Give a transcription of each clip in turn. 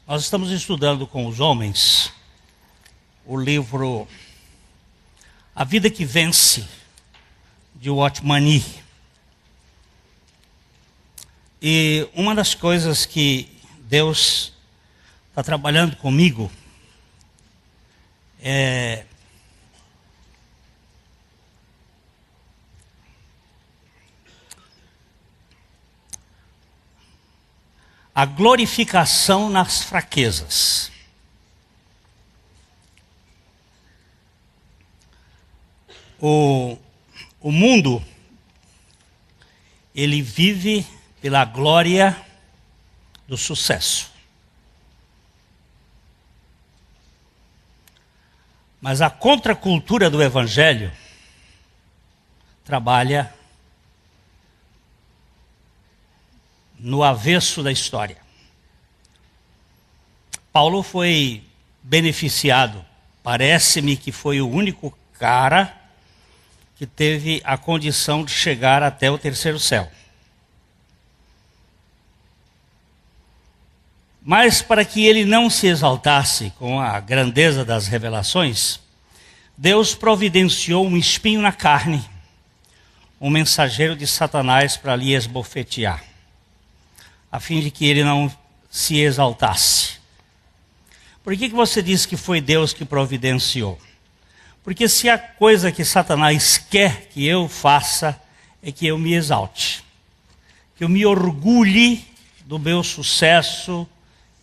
Nós estamos estudando com os homens o livro A Vida que Vence, de Watchman Nee. E uma das coisas que Deus está trabalhando comigo é a glorificação nas fraquezas. O mundo, ele vive pela glória do sucesso. Mas a contracultura do Evangelho trabalha no avesso da história. Paulo foi beneficiado. Parece-me que foi o único cara que teve a condição de chegar até o terceiro céu. Mas para que ele não se exaltasse com a grandeza das revelações, Deus providenciou um espinho na carne, um mensageiro de Satanás para lhe esbofetear, a fim de que ele não se exaltasse. Por que você diz que foi Deus que providenciou? Porque se a coisa que Satanás quer que eu faça é que eu me exalte, que eu me orgulhe do meu sucesso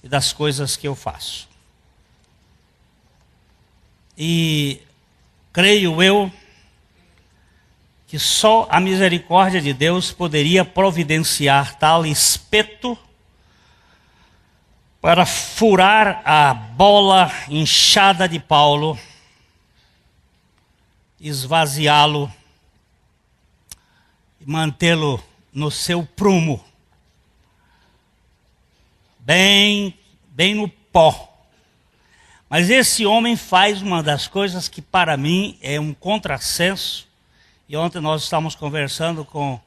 e das coisas que eu faço. E creio eu que só a misericórdia de Deus poderia providenciar tal espeto para furar a bola inchada de Paulo, esvaziá-lo e mantê-lo no seu prumo, bem no pó. Mas esse homem faz uma das coisas que para mim é um contrassenso. E ontem nós estávamos conversando com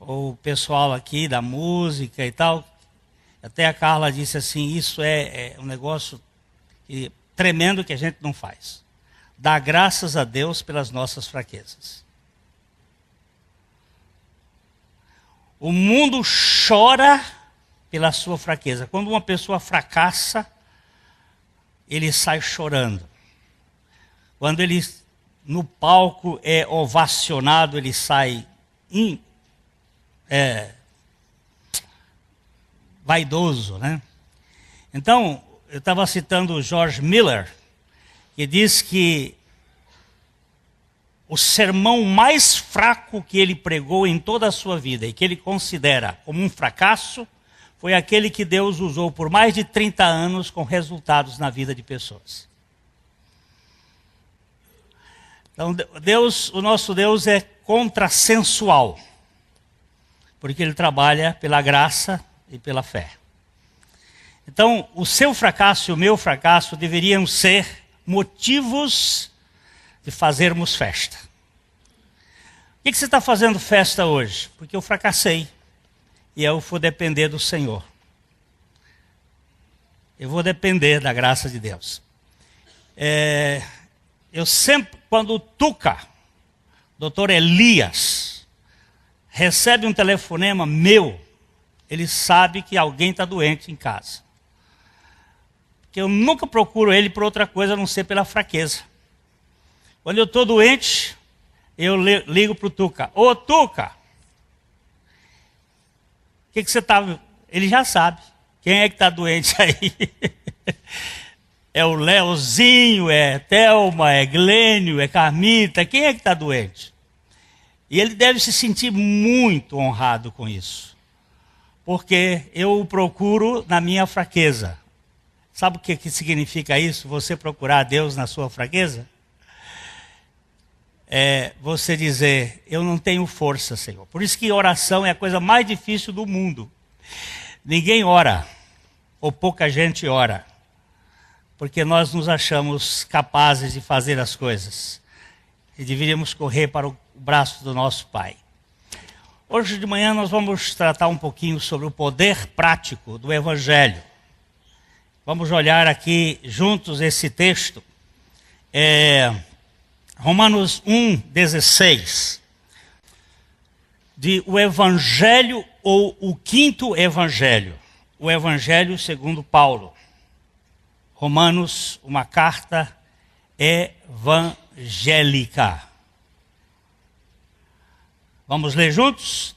o pessoal aqui da música e tal. Até a Carla disse assim, isso é um negócio tremendo que a gente não faz. Dá graças a Deus pelas nossas fraquezas. O mundo chora pela sua fraqueza. Quando uma pessoa fracassa, ele sai chorando. Quando ele no palco é ovacionado, ele sai vaidoso, né? Então, eu estava citando o George Miller, que diz que o sermão mais fraco que ele pregou em toda a sua vida e que ele considera como um fracasso foi aquele que Deus usou por mais de 30 anos com resultados na vida de pessoas. Então, o nosso Deus é contrassensual, porque Ele trabalha pela graça e pela fé. Então, o seu fracasso e o meu fracasso deveriam ser motivos de fazermos festa. Por que você está fazendo festa hoje? Porque eu fracassei e eu vou depender do Senhor. Eu vou depender da graça de Deus. Eu sempre, quando o Tuca, doutor Elias, recebe um telefonema meu, ele sabe que alguém está doente em casa. Porque eu nunca procuro ele por outra coisa a não ser pela fraqueza. Quando eu estou doente, eu ligo para o Tuca. Ô Tuca, o que você está... Ele já sabe. Quem é que está doente aí? É o Leozinho, é Thelma, é Glênio, é Carmita. Quem é que está doente? E ele deve se sentir muito honrado com isso. Porque eu o procuro na minha fraqueza. Sabe o que significa isso? Você procurar Deus na sua fraqueza? É você dizer, eu não tenho força, Senhor. Por isso que oração é a coisa mais difícil do mundo. Ninguém ora, ou pouca gente ora. Porque nós nos achamos capazes de fazer as coisas. E deveríamos correr para o braço do nosso Pai. Hoje de manhã nós vamos tratar um pouquinho sobre o poder prático do Evangelho. Vamos olhar aqui juntos esse texto. Romanos 1,16. De o Evangelho ou o quinto Evangelho. O Evangelho segundo Paulo. Romanos, uma carta evangélica. Vamos ler juntos?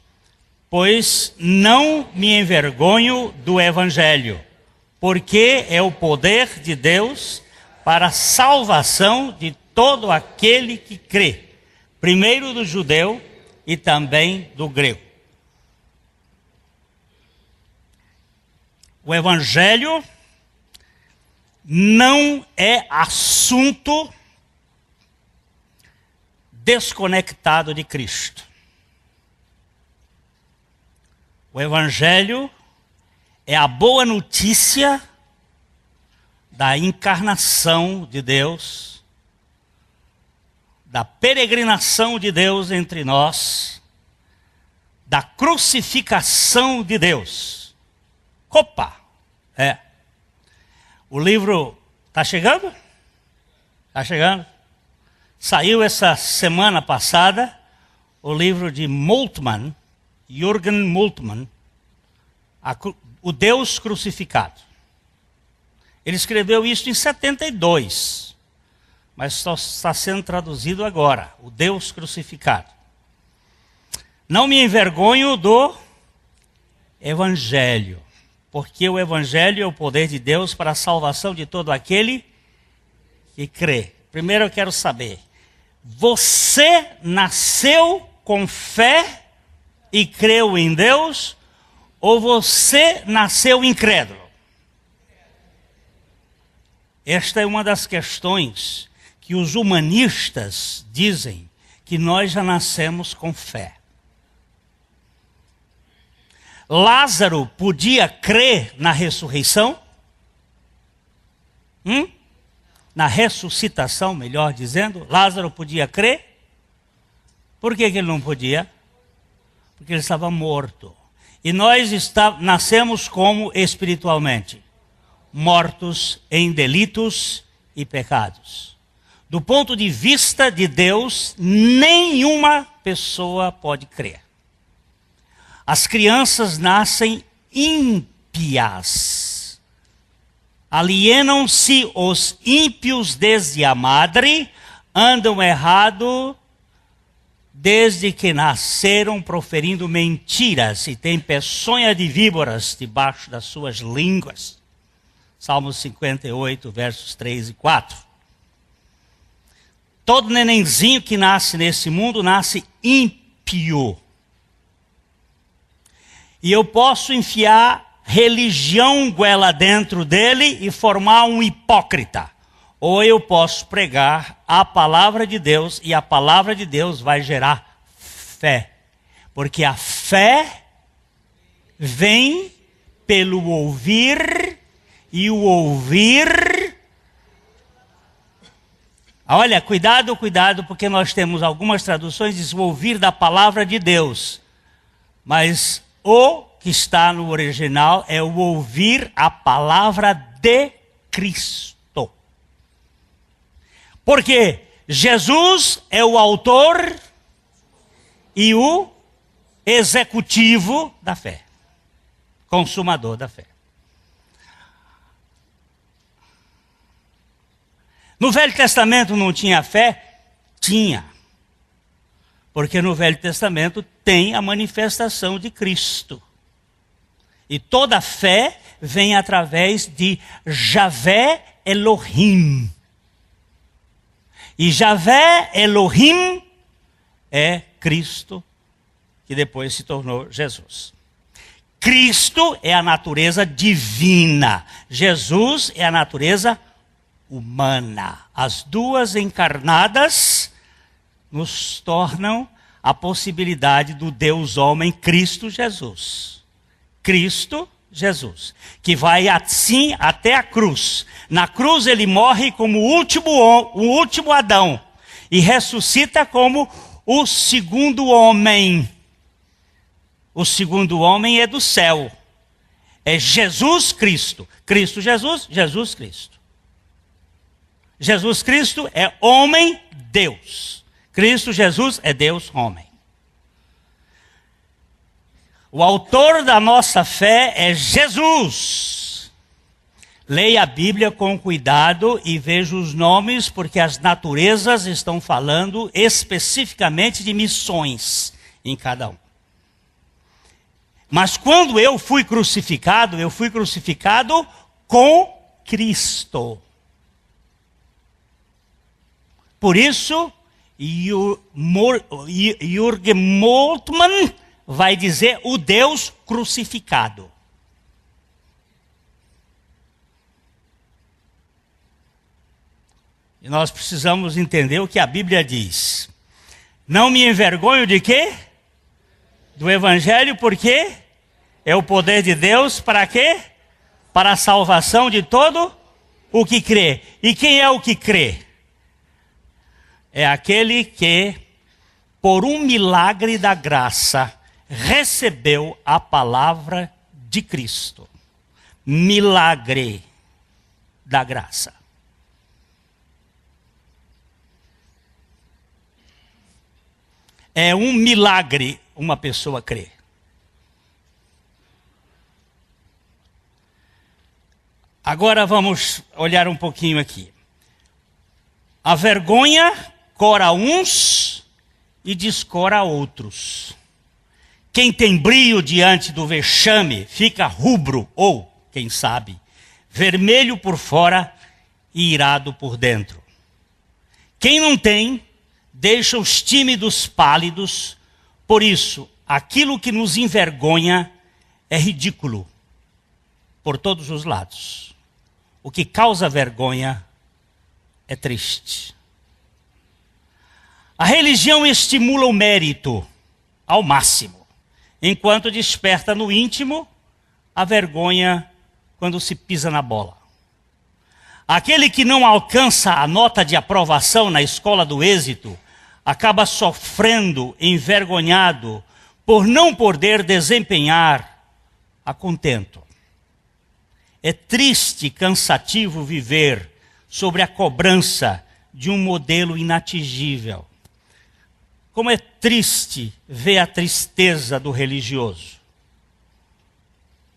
Pois não me envergonho do Evangelho, porque é o poder de Deus para a salvação de todo aquele que crê, primeiro do judeu e também do grego. O Evangelho não é assunto desconectado de Cristo. O Evangelho é a boa notícia da encarnação de Deus, da peregrinação de Deus entre nós, da crucificação de Deus. Opa! O livro está chegando? Está chegando. Saiu essa semana passada o livro de Moltmann, Jürgen Moltmann, O Deus Crucificado. Ele escreveu isso em 72, mas só está sendo traduzido agora, O Deus Crucificado. Não me envergonho do Evangelho, porque o Evangelho é o poder de Deus para a salvação de todo aquele que crê. Primeiro eu quero saber, você nasceu com fé e creu em Deus, ou você nasceu incrédulo? Esta é uma das questões que os humanistas dizem, que nós já nascemos com fé. Lázaro podia crer na ressurreição? Na ressuscitação, melhor dizendo. Lázaro podia crer? Por que ele não podia? Porque ele estava morto. E nós nascemos como espiritualmente? Mortos em delitos e pecados. Do ponto de vista de Deus, nenhuma pessoa pode crer. As crianças nascem ímpias. Alienam-se os ímpios desde a madre, andam errado desde que nasceram proferindo mentiras e têm peçonha de víboras debaixo das suas línguas. Salmos 58, versos 3 e 4. Todo nenenzinho que nasce nesse mundo nasce ímpio. E eu posso enfiar religião goela dentro dele e formar um hipócrita. Ou eu posso pregar a palavra de Deus e a palavra de Deus vai gerar fé. Porque a fé vem pelo ouvir e o ouvir. Olha, cuidado, porque nós temos algumas traduções que dizem o ouvir da palavra de Deus. Mas o que está no original é o ouvir a palavra de Cristo. Porque Jesus é o autor e o executivo da fé. Consumador da fé. No Velho Testamento não tinha fé? Tinha. Porque no Velho Testamento tem a manifestação de Cristo. E toda fé vem através de Javé Elohim. E Javé Elohim é Cristo, que depois se tornou Jesus. Cristo é a natureza divina. Jesus é a natureza humana. As duas encarnadas nos tornam a possibilidade do Deus homem Cristo Jesus. Cristo Jesus, que vai assim até a cruz. Na cruz ele morre como o último Adão e ressuscita como o segundo homem. O segundo homem é do céu. É Jesus Cristo. Cristo Jesus, Jesus Cristo. Jesus Cristo é homem, Deus. Cristo Jesus é Deus, homem. O autor da nossa fé é Jesus. Leia a Bíblia com cuidado e veja os nomes, porque as naturezas estão falando especificamente de missões em cada um. Mas quando eu fui crucificado com Cristo. Por isso, Jürgen Moltmann vai dizer o Deus crucificado. E nós precisamos entender o que a Bíblia diz. Não me envergonho de quê? Do Evangelho, porque é o poder de Deus para quê? Para a salvação de todo o que crê. E quem é o que crê? É aquele que, por um milagre da graça, recebeu a palavra de Cristo. Milagre da graça. É um milagre uma pessoa crer. Agora vamos olhar um pouquinho aqui. A vergonha cora uns e descora outros. Quem tem brio diante do vexame fica rubro ou, quem sabe, vermelho por fora e irado por dentro. Quem não tem, deixa os tímidos pálidos. Por isso, aquilo que nos envergonha é ridículo por todos os lados. O que causa vergonha é triste. A religião estimula o mérito ao máximo, enquanto desperta no íntimo a vergonha quando se pisa na bola. Aquele que não alcança a nota de aprovação na escola do êxito acaba sofrendo, envergonhado, por não poder desempenhar a contento. É triste e cansativo viver sobre a cobrança de um modelo inatingível. Como é triste ver a tristeza do religioso.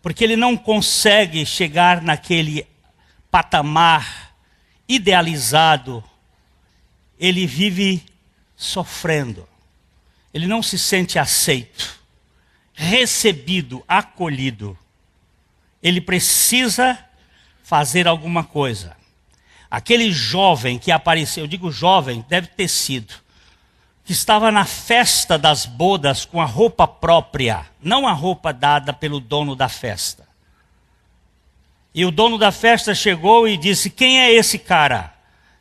Porque ele não consegue chegar naquele patamar idealizado. Ele vive sofrendo. Ele não se sente aceito, recebido, acolhido. Ele precisa fazer alguma coisa. Aquele jovem que apareceu, eu digo jovem, deve ter sido, que estava na festa das bodas com a roupa própria, não a roupa dada pelo dono da festa. E o dono da festa chegou e disse: quem é esse cara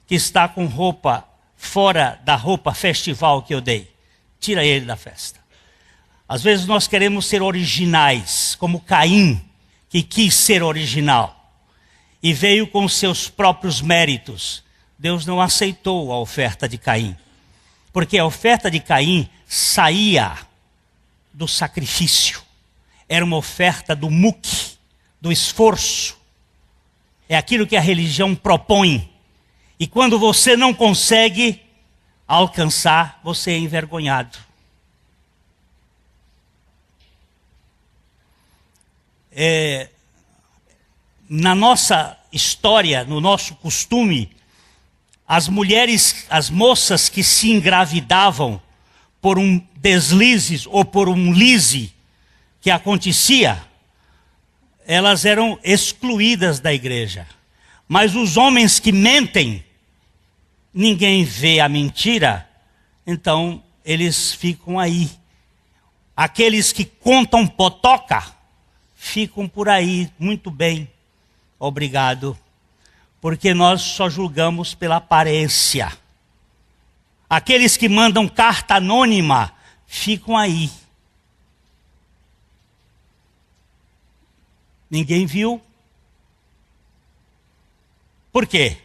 que está com roupa fora da roupa festival que eu dei? Tira ele da festa. Às vezes nós queremos ser originais, como Caim, que quis ser original e veio com seus próprios méritos. Deus não aceitou a oferta de Caim, porque a oferta de Caim saía do sacrifício. Era uma oferta do muque, do esforço. É aquilo que a religião propõe. E quando você não consegue alcançar, você é envergonhado. Na nossa história, no nosso costume, as mulheres, as moças que se engravidavam por um deslize ou por um lise que acontecia, elas eram excluídas da igreja. Mas os homens que mentem, ninguém vê a mentira, então eles ficam aí. Aqueles que contam potoca, ficam por aí, muito bem, obrigado. Porque nós só julgamos pela aparência. Aqueles que mandam carta anônima, ficam aí. Ninguém viu. Por quê?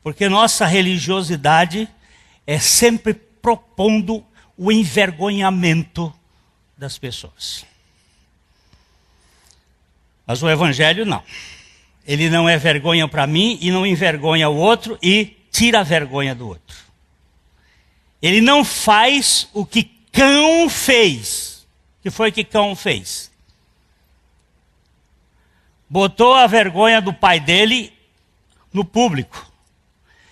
Porque nossa religiosidade é sempre propondo o envergonhamento das pessoas. Mas o Evangelho não. Ele não é vergonha para mim e não envergonha o outro e tira a vergonha do outro. Ele não faz o que Cão fez. O que foi que Cão fez? Botou a vergonha do pai dele no público.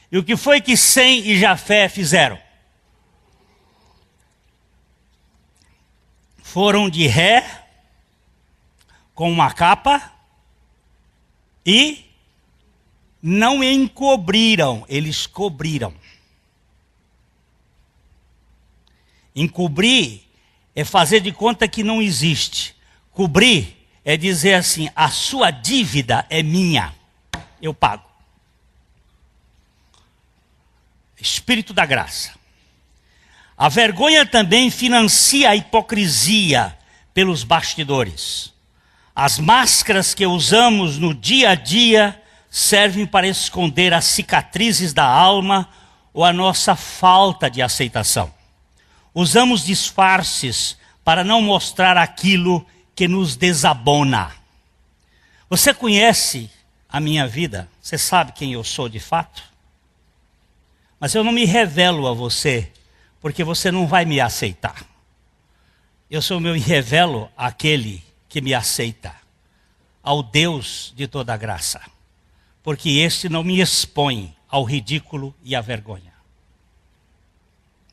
E o que foi que Sem e Jafé fizeram? Foram de ré, com uma capa, e não encobriram, eles cobriram. Encobrir é fazer de conta que não existe. Cobrir é dizer assim, a sua dívida é minha, eu pago. Espírito da graça. A vergonha também financia a hipocrisia pelos bastidores. As máscaras que usamos no dia a dia servem para esconder as cicatrizes da alma ou a nossa falta de aceitação. Usamos disfarces para não mostrar aquilo que nos desabona. Você conhece a minha vida? Você sabe quem eu sou de fato? Mas eu não me revelo a você, porque você não vai me aceitar. Eu me revelo àquele que me aceita, ao Deus de toda a graça, porque este não me expõe ao ridículo e à vergonha.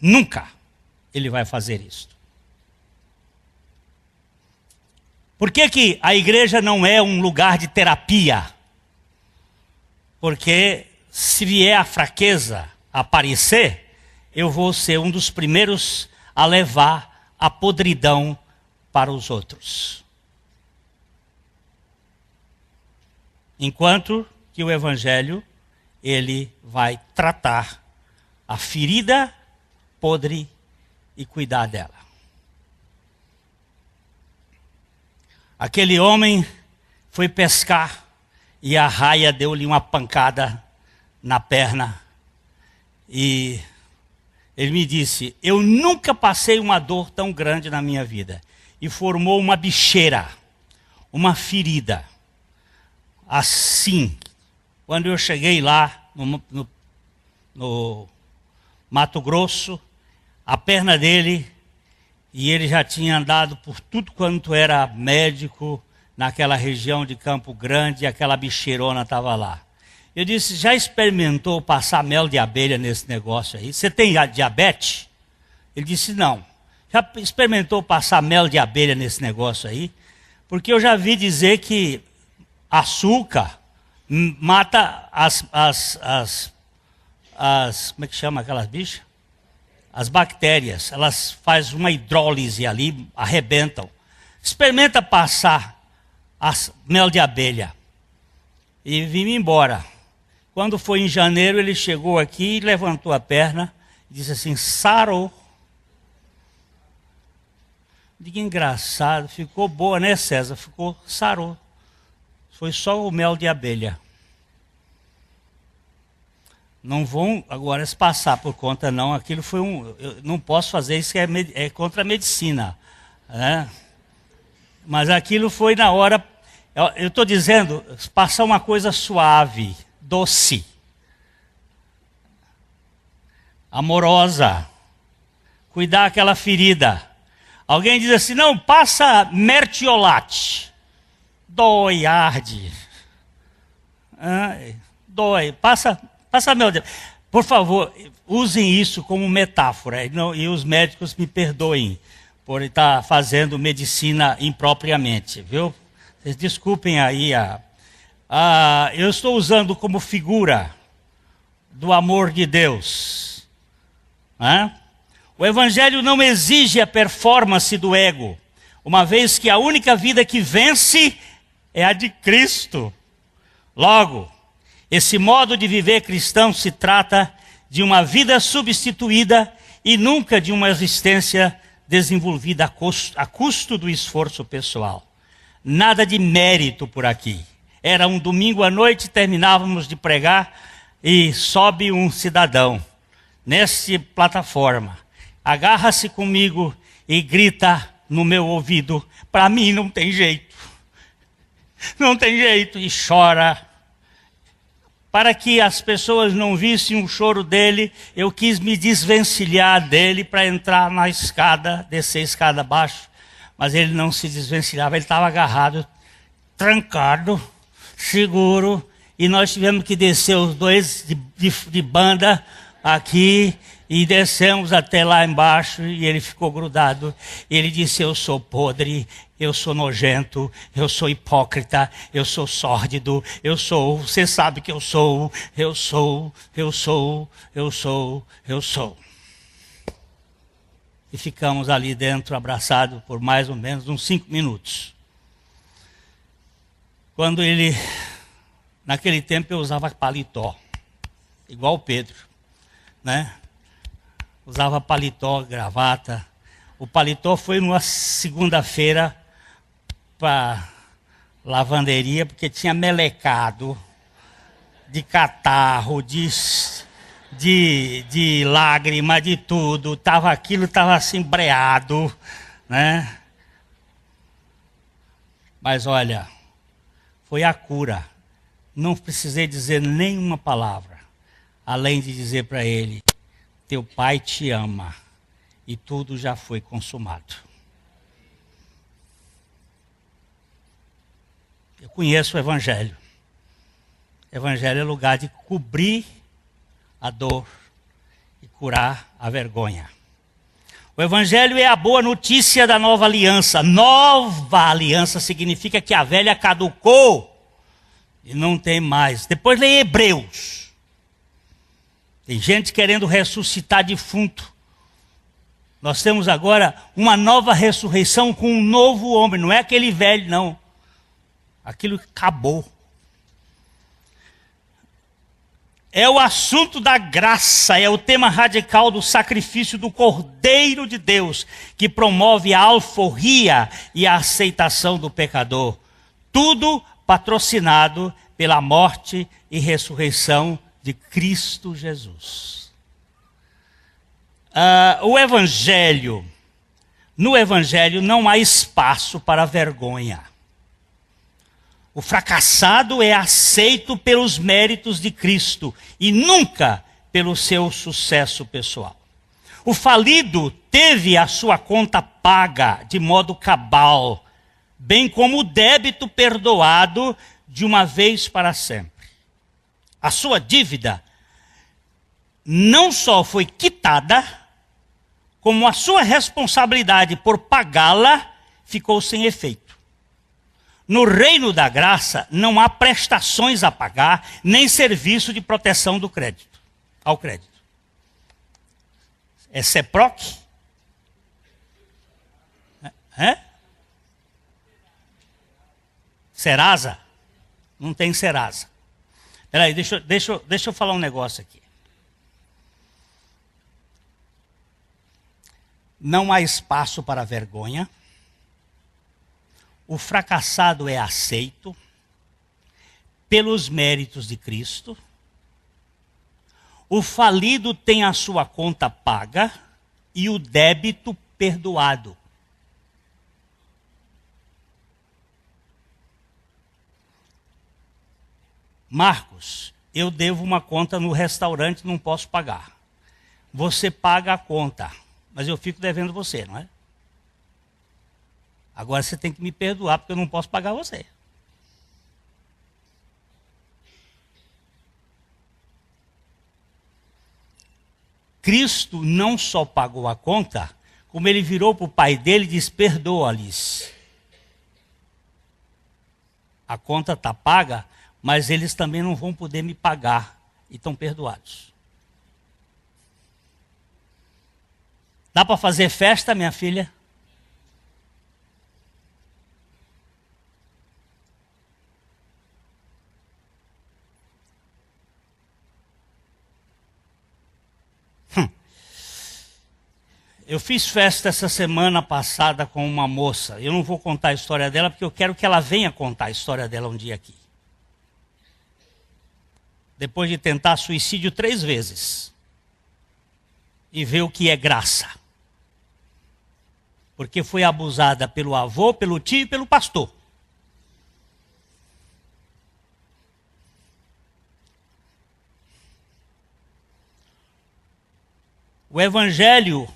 Nunca ele vai fazer isso. Por que a igreja não é um lugar de terapia? Porque se vier a fraqueza aparecer, eu vou ser um dos primeiros a levar a podridão para os outros. Enquanto que o Evangelho, ele vai tratar a ferida podre e cuidar dela. Aquele homem foi pescar e a raia deu-lhe uma pancada na perna. E ele me disse, eu nunca passei uma dor tão grande na minha vida. E formou uma bicheira, uma ferida. Assim, quando eu cheguei lá no Mato Grosso, a perna dele, e ele já tinha andado por tudo quanto era médico naquela região de Campo Grande, e aquela bicheirona estava lá. Eu disse, já experimentou passar mel de abelha nesse negócio aí? Você tem diabetes? Ele disse, não. Já experimentou passar mel de abelha nesse negócio aí? Porque eu já vi dizer que açúcar mata como é que chama aquelas bichas? As bactérias. Elas fazem uma hidrólise ali, arrebentam. Experimenta passar mel de abelha. E vim embora. Quando foi em janeiro, ele chegou aqui, levantou a perna e disse assim, sarou. Digo, engraçado, ficou boa, né, César? Ficou, sarou. Foi só o mel de abelha. Não vão agora se passar por conta, não. Aquilo foi eu não posso fazer isso, que é contra a medicina. Né? Mas aquilo foi na hora. Eu estou dizendo, passar uma coisa suave, doce, amorosa, cuidar aquela ferida. Alguém diz assim, não, passa mertiolate. Dói, arde. Dói, passa meu Deus. Por favor, usem isso como metáfora. E os médicos me perdoem por estar fazendo medicina impropriamente, viu? Vocês desculpem aí. Eu estou usando como figura do amor de Deus. O Evangelho não exige a performance do ego, uma vez que a única vida que vence é a de Cristo. Logo, esse modo de viver cristão se trata de uma vida substituída e nunca de uma existência desenvolvida a custo do esforço pessoal. Nada de mérito por aqui. Era um domingo à noite, terminávamos de pregar e sobe um cidadão nessa plataforma, agarra-se comigo e grita no meu ouvido: para mim não tem jeito. Não tem jeito. E chora. Para que as pessoas não vissem o choro dele, eu quis me desvencilhar dele para entrar na escada, descer a escada abaixo. Mas ele não se desvencilhava, ele estava agarrado, trancado, seguro. E nós tivemos que descer os dois de banda aqui. E descemos até lá embaixo e ele ficou grudado. E ele disse: eu sou podre, eu sou nojento, eu sou hipócrita, eu sou sórdido, você sabe que eu sou. E ficamos ali dentro, abraçados, por mais ou menos uns 5 minutos. Quando naquele tempo eu usava paletó, igual o Pedro, né? Usava paletó, gravata. O paletó foi numa segunda-feira para lavanderia, porque tinha melecado de catarro, de lágrima, de tudo. Aquilo estava assim, breado, né? Mas olha, foi a cura. Não precisei dizer nenhuma palavra, além de dizer para ele: teu pai te ama e tudo já foi consumado. Eu conheço o Evangelho. O Evangelho é lugar de cobrir a dor e curar a vergonha. O Evangelho é a boa notícia da nova aliança. Nova aliança significa que a velha caducou e não tem mais. Depois lê Hebreus. Tem gente querendo ressuscitar defunto. Nós temos agora uma nova ressurreição com um novo homem. Não é aquele velho, não. Aquilo acabou. É o assunto da graça. É o tema radical do sacrifício do Cordeiro de Deus, que promove a alforria e a aceitação do pecador. Tudo patrocinado pela morte e ressurreição de Cristo Jesus. No Evangelho não há espaço para vergonha. O fracassado é aceito pelos méritos de Cristo e nunca pelo seu sucesso pessoal. O falido teve a sua conta paga de modo cabal, bem como o débito perdoado de uma vez para sempre. A sua dívida não só foi quitada, como a sua responsabilidade por pagá-la ficou sem efeito. No reino da graça não há prestações a pagar, nem serviço de proteção ao crédito. É CEPROC? Serasa? Não tem Serasa. Peraí, deixa eu falar um negócio aqui. Não há espaço para vergonha. O fracassado é aceito pelos méritos de Cristo. O falido tem a sua conta paga e o débito perdoado. Marcos, eu devo uma conta no restaurante, não posso pagar. Você paga a conta, mas eu fico devendo você, não é? Agora você tem que me perdoar, porque eu não posso pagar você. Cristo não só pagou a conta, como ele virou para o pai dele e disse: perdoa-lhes. A conta está paga, mas eles também não vão poder me pagar e estão perdoados. Dá para fazer festa, minha filha? Eu fiz festa essa semana passada com uma moça. Eu não vou contar a história dela, porque eu quero que ela venha contar a história dela um dia aqui. Depois de tentar suicídio 3 vezes. E ver o que é graça. porque foi abusada pelo avô, pelo tio e pelo pastor. O Evangelho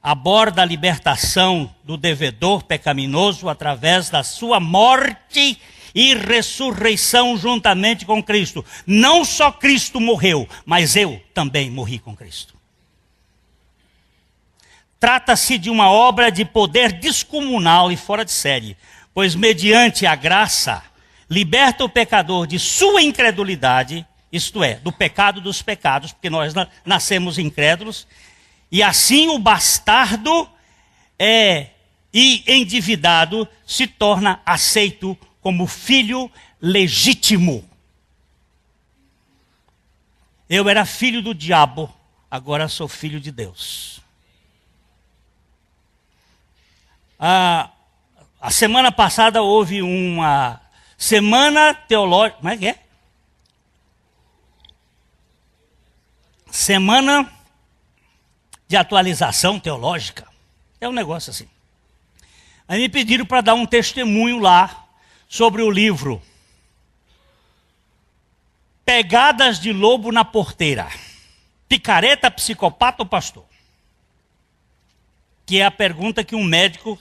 aborda a libertação do devedor pecaminoso através da sua morte e ressurreição juntamente com Cristo. Não só Cristo morreu, mas eu também morri com Cristo. Trata-se de uma obra de poder descomunal e fora de série, pois mediante a graça, liberta o pecador de sua incredulidade, isto é, do pecado dos pecados, porque nós nascemos incrédulos, e assim o bastardo e endividado se torna aceito como filho legítimo. Eu era filho do diabo, agora sou filho de Deus. A semana passada houve uma semana teológica. Como é que é? Semana de atualização teológica. É um negócio assim. Aí me pediram para dar um testemunho lá sobre o livro Pegadas de Lobo na Porteira. Picareta, psicopata ou pastor? Que é a pergunta que um médico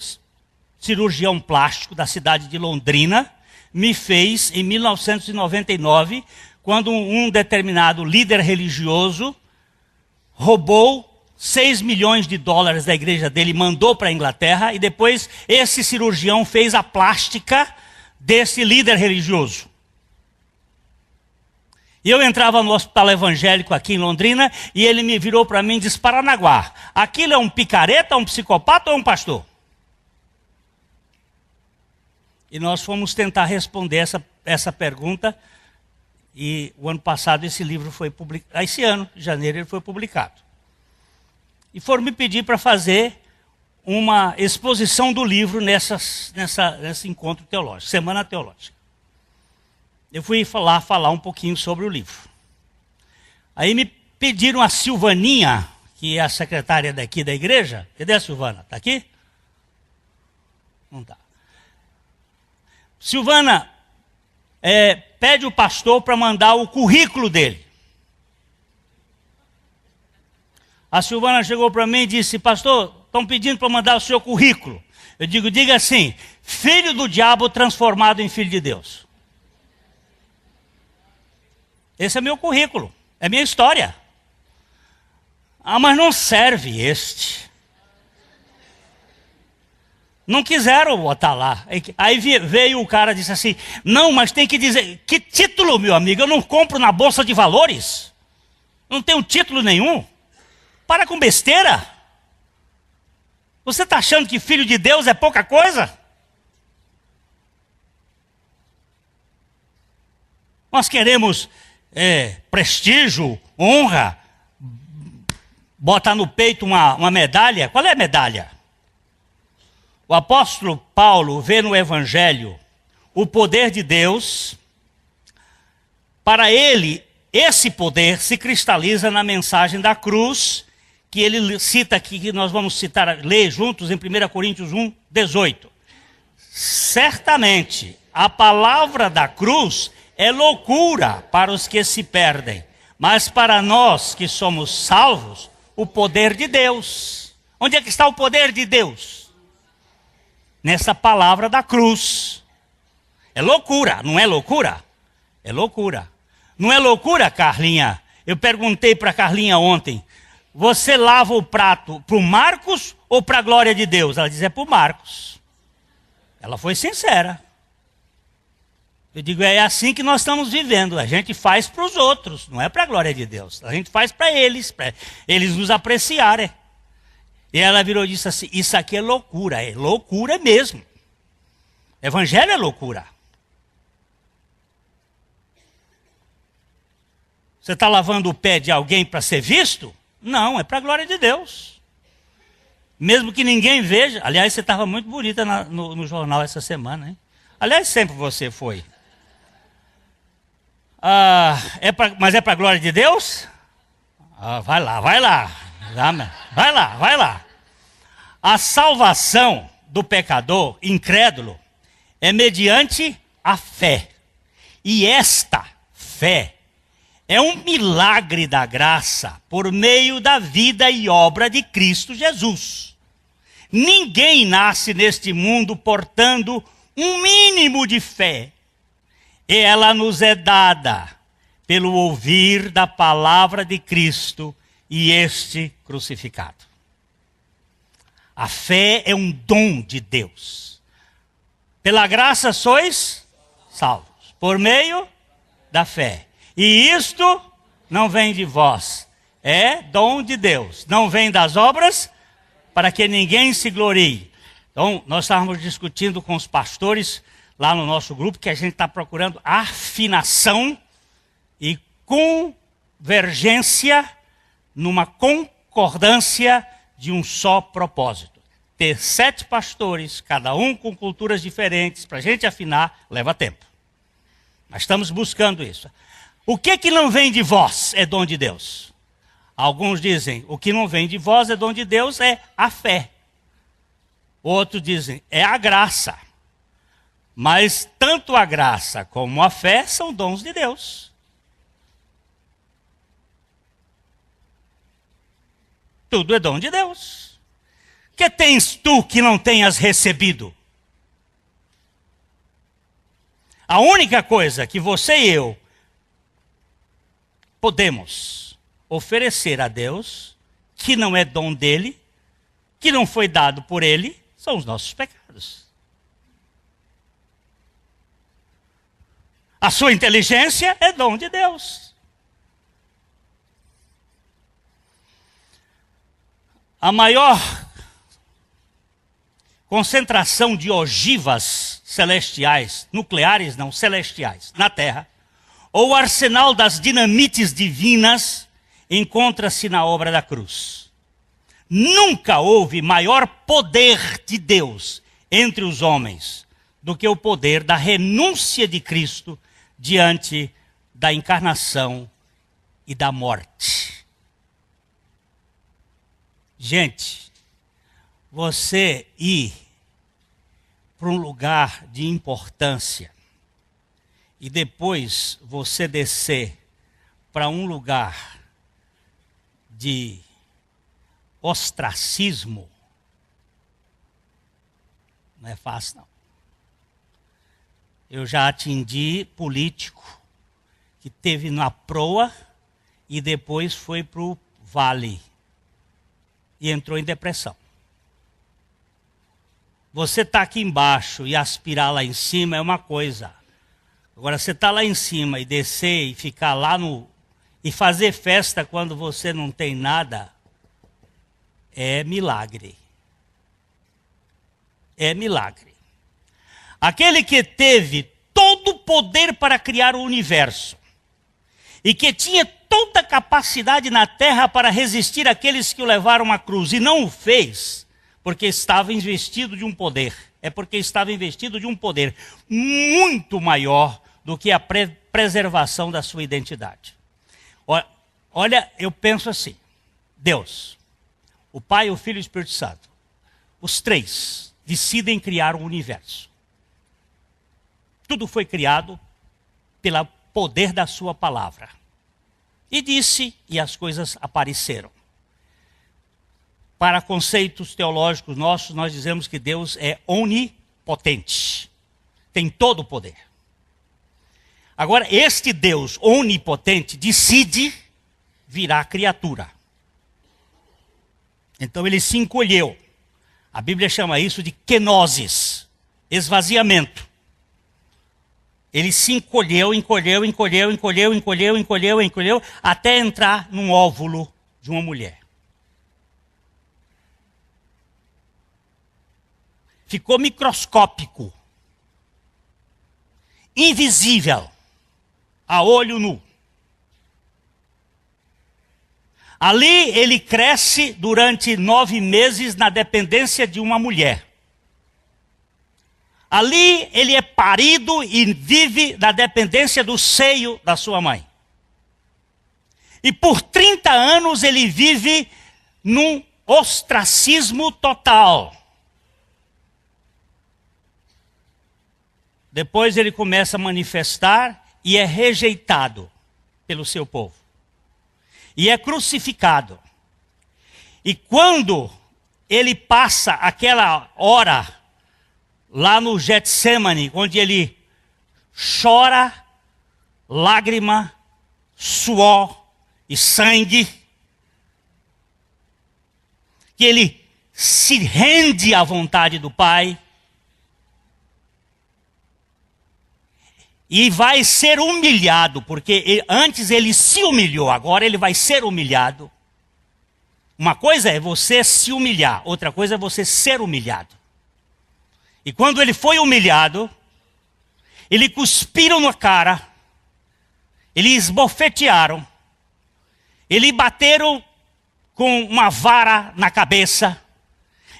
cirurgião plástico da cidade de Londrina me fez em 1999, quando um determinado líder religioso roubou 6 milhões de dólares da igreja dele, mandou para a Inglaterra, e depois esse cirurgião fez a plástica desse líder religioso. E eu entrava no hospital evangélico aqui em Londrina, e ele me virou para mim e disse: Paranaguá, aquilo é um picareta, um psicopata ou um pastor? E nós fomos tentar responder essa pergunta, e o ano passado esse livro foi publicado, esse ano, em janeiro, ele foi publicado. E foram me pedir para fazer uma exposição do livro nesse encontro teológico, Semana Teológica. Eu fui falar um pouquinho sobre o livro. Aí me pediram a Silvaninha, que é a secretária daqui da igreja. Cadê a Silvana? Está aqui? Não está. Silvana, pede o pastor para mandar o currículo dele. A Silvana chegou para mim e disse: Pastor, estão pedindo para mandar o seu currículo. Eu digo: diga assim, filho do diabo transformado em filho de Deus. Esse é meu currículo, é minha história. Ah, mas não serve este. Não quiseram botar lá. Aí veio o cara e disse assim: não, mas tem que dizer. Que título, meu amigo? Eu não compro na bolsa de valores. Não tenho título nenhum. Para com besteira. Você está achando que filho de Deus é pouca coisa? Nós queremos prestígio, honra, botar no peito uma medalha. Qual é a medalha? O apóstolo Paulo vê no Evangelho o poder de Deus. Para ele, esse poder se cristaliza na mensagem da cruz, que ele cita aqui, que nós vamos ler juntos em 1 Coríntios 1, 18. Certamente, a palavra da cruz é loucura para os que se perdem, mas para nós que somos salvos, o poder de Deus. Onde é que está o poder de Deus? Nessa palavra da cruz. É loucura, não é loucura? É loucura. Não é loucura, Carlinha? Eu perguntei para Carlinha ontem: você lava o prato para o Marcos ou para a glória de Deus? Ela diz: é para o Marcos. Ela foi sincera. Eu digo: é assim que nós estamos vivendo. A gente faz para os outros, não é para a glória de Deus. A gente faz para eles nos apreciarem. E ela virou e disse assim: isso aqui é loucura mesmo. Evangelho é loucura. Você está lavando o pé de alguém para ser visto? Não, é para a glória de Deus. Mesmo que ninguém veja. Aliás, você estava muito bonita no jornal essa semana, hein? Aliás, sempre você foi. Mas é para a glória de Deus? Vai lá. Vai lá. A salvação do pecador incrédulo é mediante a fé. E esta fé é um milagre da graça por meio da vida e obra de Cristo Jesus. Ninguém nasce neste mundo portando um mínimo de fé. E ela nos é dada pelo ouvir da palavra de Cristo e este crucificado. A fé é um dom de Deus. Pela graça sois salvos, por meio da fé. E isto não vem de vós, é dom de Deus. Não vem das obras, para que ninguém se glorie. Então, nós estávamos discutindo com os pastores lá no nosso grupo que a gente está procurando afinação e convergência numa concordância de um só propósito. Ter 7 pastores, cada um com culturas diferentes, para a gente afinar, leva tempo. Mas estamos buscando isso. O que não vem de vós é dom de Deus? Alguns dizem, o que não vem de vós é dom de Deus, é a fé. Outros dizem, é a graça. Mas tanto a graça como a fé são dons de Deus. Tudo é dom de Deus. Que tens tu que não tenhas recebido? A única coisa que você e eu podemos oferecer a Deus, que não é dom dele, que não foi dado por ele, são os nossos pecados. A sua inteligência é dom de Deus. A maior concentração de ogivas celestiais, nucleares não, celestiais, na Terra, ou o arsenal das dinamites divinas, encontra-se na obra da cruz. Nunca houve maior poder de Deus entre os homens do que o poder da renúncia de Cristo diante da encarnação e da morte. Gente, você ir para um lugar de importância e depois você descer para um lugar de ostracismo, não é fácil não. Eu já atendi político que teve na proa e depois foi para o vale e entrou em depressão. Você está aqui embaixo e aspirar lá em cima é uma coisa. Agora você está lá em cima e descer e ficar lá no... e fazer festa quando você não tem nada, é milagre. É milagre. Aquele que teve todo o poder para criar o universo e que tinha toda a capacidade na terra para resistir àqueles que o levaram à cruz e não o fez porque estava investido de um poder. É porque estava investido de um poder muito maior do que a preservação da sua identidade. Olha, eu penso assim, Deus, o Pai, o Filho e o Espírito Santo, os três decidem criar o universo. Tudo foi criado pelo poder da sua palavra. E disse, e as coisas apareceram. Para conceitos teológicos nossos, nós dizemos que Deus é onipotente. Tem todo o poder. Agora, este Deus onipotente decide virar criatura. Então ele se encolheu. A Bíblia chama isso de kenosis, esvaziamento. Ele se encolheu, até entrar num óvulo de uma mulher. Ficou microscópico, invisível, a olho nu. Ali ele cresce durante 9 meses na dependência de uma mulher. Ali ele é parido e vive na dependência do seio da sua mãe. E por 30 anos ele vive num ostracismo total. Depois ele começa a manifestar e é rejeitado pelo seu povo. E é crucificado. E quando ele passa aquela hora lá no Getsemane, onde ele chora, lágrima, suor e sangue, que ele se rende à vontade do Pai, e vai ser humilhado, porque antes ele se humilhou, agora ele vai ser humilhado. Uma coisa é você se humilhar, outra coisa é você ser humilhado. E quando ele foi humilhado, ele cuspiram na cara, ele esbofetearam, ele bateram com uma vara na cabeça,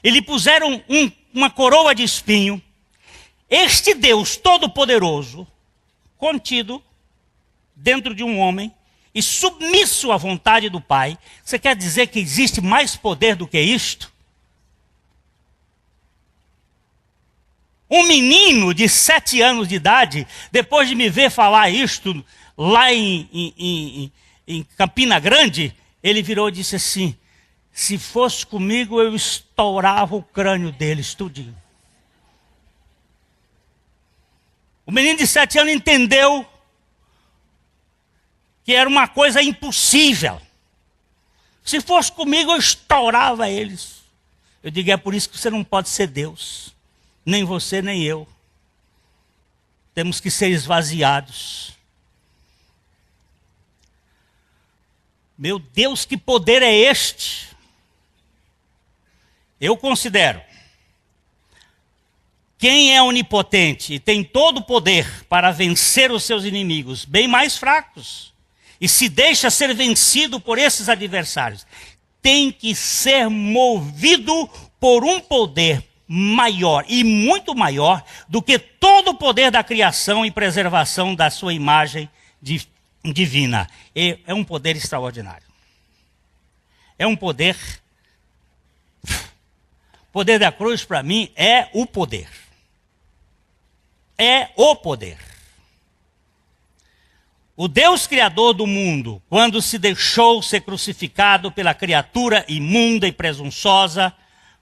ele puseram uma coroa de espinho. Este Deus Todo-Poderoso, contido dentro de um homem e submisso à vontade do Pai, você quer dizer que existe mais poder do que isto? Um menino de 7 anos de idade, depois de me ver falar isto lá em Campina Grande, ele virou e disse assim: se fosse comigo eu estourava o crânio deles tudinho. O menino de 7 anos entendeu que era uma coisa impossível. Se fosse comigo, eu estourava eles. Eu digo, é por isso que você não pode ser Deus. Nem você, nem eu. Temos que ser esvaziados. Meu Deus, que poder é este? Eu considero. Quem é onipotente e tem todo o poder para vencer os seus inimigos, bem mais fracos, e se deixa ser vencido por esses adversários, tem que ser movido por um poder maior e muito maior do que todo o poder da criação e preservação da sua imagem divina. É um poder extraordinário. É um poder. O poder da cruz, para mim, é o poder. É o poder. O Deus Criador do mundo, quando se deixou ser crucificado pela criatura imunda e presunçosa,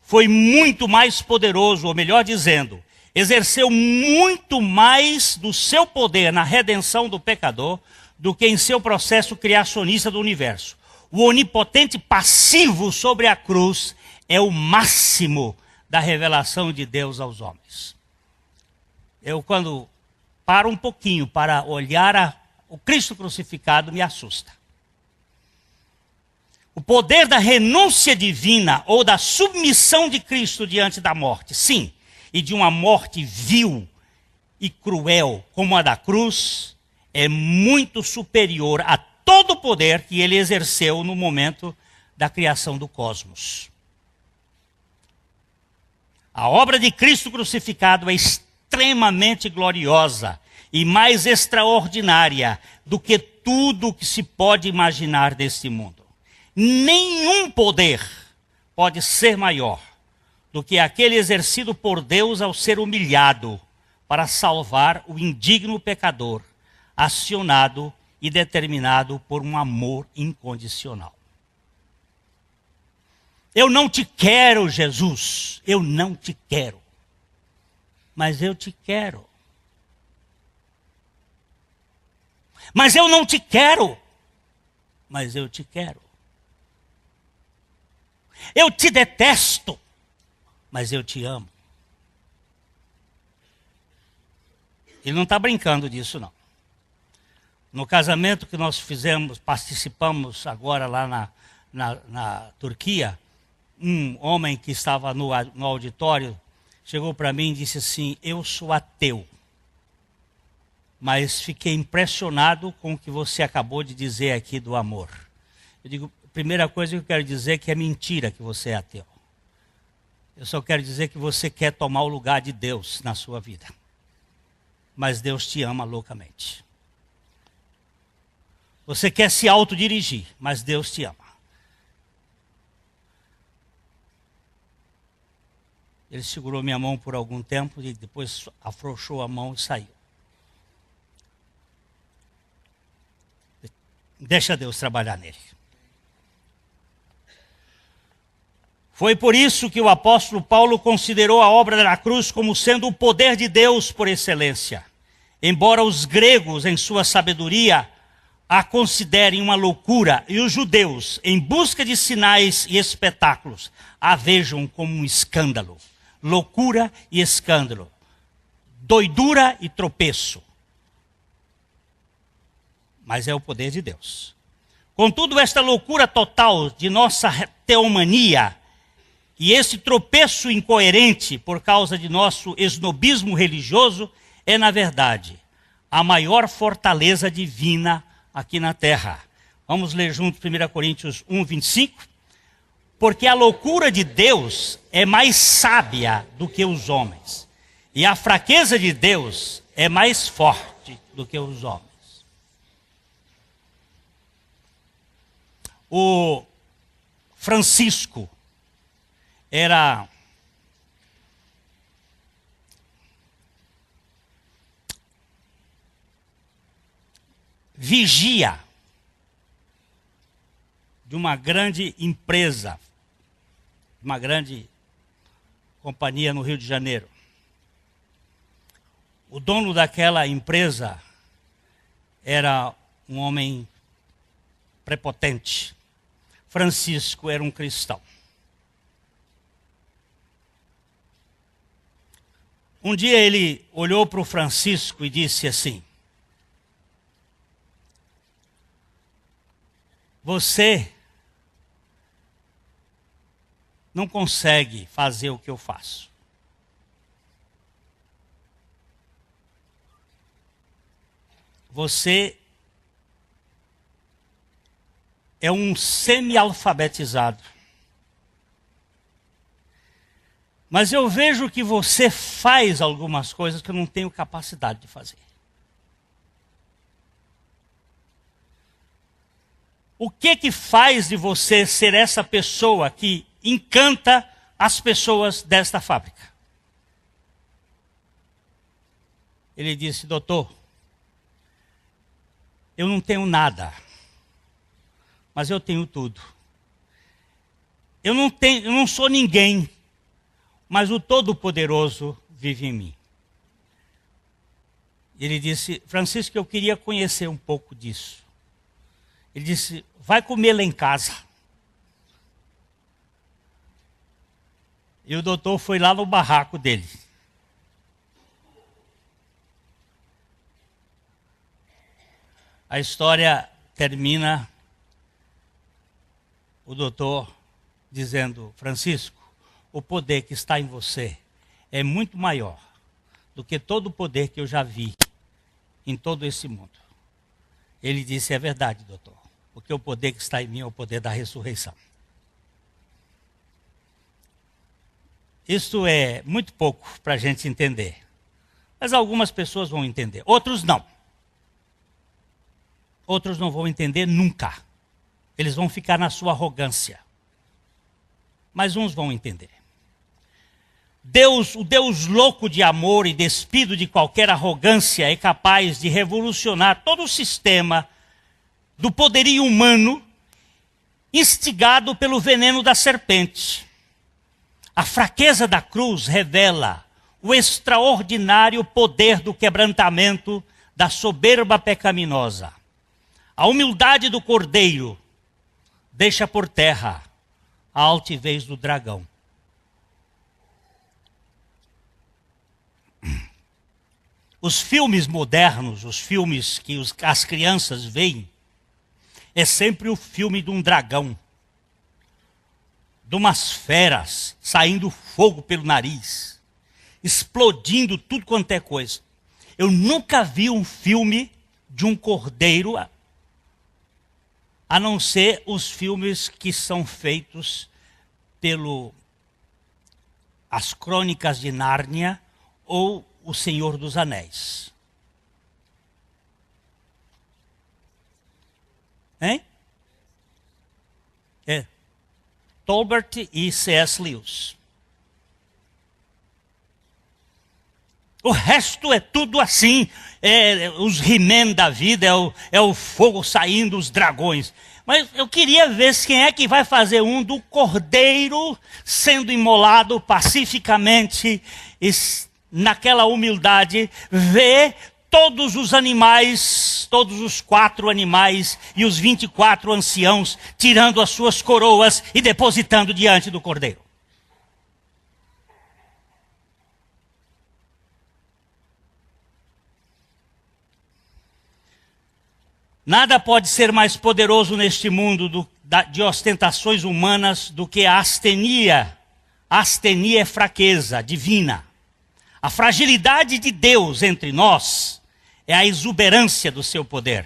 foi muito mais poderoso, ou melhor dizendo, exerceu muito mais do seu poder na redenção do pecador do que em seu processo criacionista do universo. O onipotente passivo sobre a cruz é o máximo da revelação de Deus aos homens. Eu, quando paro um pouquinho para olhar o Cristo crucificado, me assusta. O poder da renúncia divina ou da submissão de Cristo diante da morte, sim, e de uma morte vil e cruel como a da cruz, é muito superior a todo o poder que ele exerceu no momento da criação do cosmos. A obra de Cristo crucificado é extremamente gloriosa e mais extraordinária do que tudo o que se pode imaginar deste mundo. Nenhum poder pode ser maior do que aquele exercido por Deus ao ser humilhado para salvar o indigno pecador, acionado e determinado por um amor incondicional. Eu não te quero, Jesus, eu não te quero, mas eu te quero. Mas eu não te quero, mas eu te quero. Eu te detesto, mas eu te amo. Ele não está brincando disso, não. No casamento que nós fizemos, participamos agora lá na Turquia, um homem que estava no auditório chegou para mim e disse assim: eu sou ateu, mas fiquei impressionado com o que você acabou de dizer aqui do amor. Eu digo, a primeira coisa que eu quero dizer é que é mentira que você é ateu. Eu só quero dizer que você quer tomar o lugar de Deus na sua vida. Mas Deus te ama loucamente. Você quer se autodirigir, mas Deus te ama. Ele segurou minha mão por algum tempo e depois afrouxou a mão e saiu. Deixa Deus trabalhar nele. Foi por isso que o apóstolo Paulo considerou a obra da cruz como sendo o poder de Deus por excelência. Embora os gregos, em sua sabedoria, a considerem uma loucura, e os judeus, em busca de sinais e espetáculos, a vejam como um escândalo. Loucura e escândalo. Doidura e tropeço. Mas é o poder de Deus. Contudo, esta loucura total de nossa teomania e esse tropeço incoerente por causa de nosso esnobismo religioso é, na verdade, a maior fortaleza divina aqui na terra. Vamos ler juntos 1 Coríntios 1, 25. Porque a loucura de Deus é mais sábia do que os homens, e a fraqueza de Deus é mais forte do que os homens. O Francisco era vigia de uma grande empresa, uma grande companhia no Rio de Janeiro. O dono daquela empresa era um homem prepotente. Francisco era um cristão. Um dia ele olhou para o Francisco e disse assim: você não consegue fazer o que eu faço. Você é um semi-alfabetizado. Mas eu vejo que você faz algumas coisas que eu não tenho capacidade de fazer. O que faz de você ser essa pessoa que encanta as pessoas desta fábrica? Ele disse: doutor, eu não tenho nada, mas eu tenho tudo. Eu não sou ninguém, mas o Todo-Poderoso vive em mim. Ele disse: Francisco, eu queria conhecer um pouco disso. Ele disse: vai comer lá em casa. E o doutor foi lá no barraco dele. A história termina o doutor dizendo: Francisco, o poder que está em você é muito maior do que todo o poder que eu já vi em todo esse mundo. Ele disse: é verdade, doutor, porque o poder que está em mim é o poder da ressurreição. Isso é muito pouco para a gente entender. Mas algumas pessoas vão entender, outros não. Outros não vão entender nunca. Eles vão ficar na sua arrogância. Mas uns vão entender. Deus, o Deus louco de amor e despido de qualquer arrogância, é capaz de revolucionar todo o sistema do poderio humano, instigado pelo veneno da serpente. A fraqueza da cruz revela o extraordinário poder do quebrantamento da soberba pecaminosa. A humildade do cordeiro deixa por terra a altivez do dragão. Os filmes modernos, os filmes que as crianças veem, é sempre o filme de um dragão, de umas feras saindo fogo pelo nariz, explodindo tudo quanto é coisa. Eu nunca vi um filme de um cordeiro, a não ser os filmes que são feitos as Crônicas de Nárnia ou O Senhor dos Anéis. Hein? É. Tolbert e C.S. Lewis. O resto é tudo assim, os He-Man da vida, é o fogo saindo, os dragões. Mas eu queria ver quem é que vai fazer um do cordeiro sendo imolado pacificamente, naquela humildade, ver todos os animais, todos os 4 animais e os 24 anciãos tirando as suas coroas e depositando diante do cordeiro. Nada pode ser mais poderoso neste mundo de ostentações humanas do que a astenia. A astenia é fraqueza divina. A fragilidade de Deus entre nós é a exuberância do seu poder.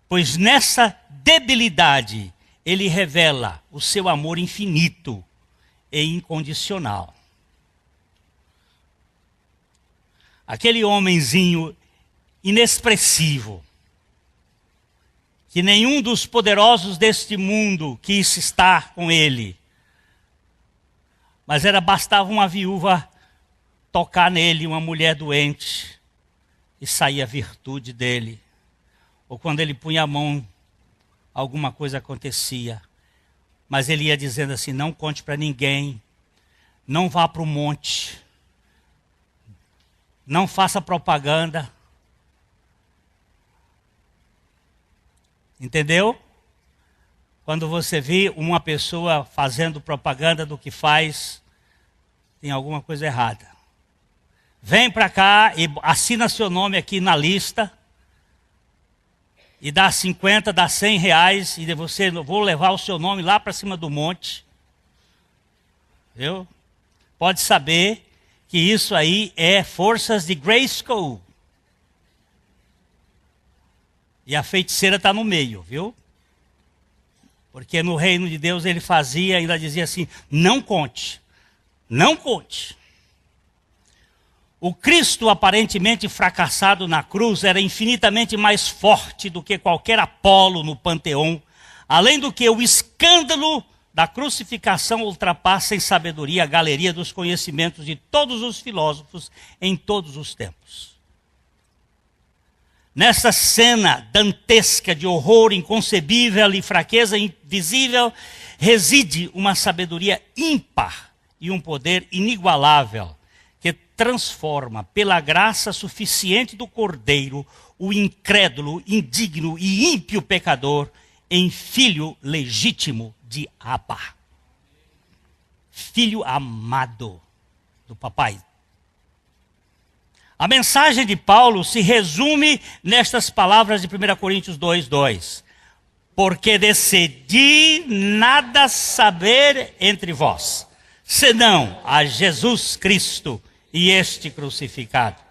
Pois nessa debilidade ele revela o seu amor infinito e incondicional. Aquele homenzinho inexpressivo, que nenhum dos poderosos deste mundo quis estar com ele. Mas bastava uma viúva tocar nele, uma mulher doente, e saía a virtude dele. Ou quando ele punha a mão, alguma coisa acontecia. Mas ele ia dizendo assim, não conte para ninguém, não vá para o monte, não faça propaganda. Entendeu? Quando você vê uma pessoa fazendo propaganda do que faz, tem alguma coisa errada. Vem para cá e assina seu nome aqui na lista, e dá 50, dá 100 reais, e você, vou levar o seu nome lá para cima do monte. Viu? Pode saber que isso aí é forças de Grayskull. E a feiticeira está no meio, viu? Porque no reino de Deus ele fazia, ainda dizia assim, não conte, não conte. O Cristo aparentemente fracassado na cruz era infinitamente mais forte do que qualquer Apolo no panteão, além do que o escândalo da crucificação ultrapassa em sabedoria a galeria dos conhecimentos de todos os filósofos em todos os tempos. Nessa cena dantesca de horror inconcebível e fraqueza invisível, reside uma sabedoria ímpar e um poder inigualável, que transforma, pela graça suficiente do Cordeiro, o incrédulo, indigno e ímpio pecador em filho legítimo de Abba. Filho amado do papai. A mensagem de Paulo se resume nestas palavras de 1 Coríntios 2:2. Porque decidi nada saber entre vós, senão a Jesus Cristo e este crucificado.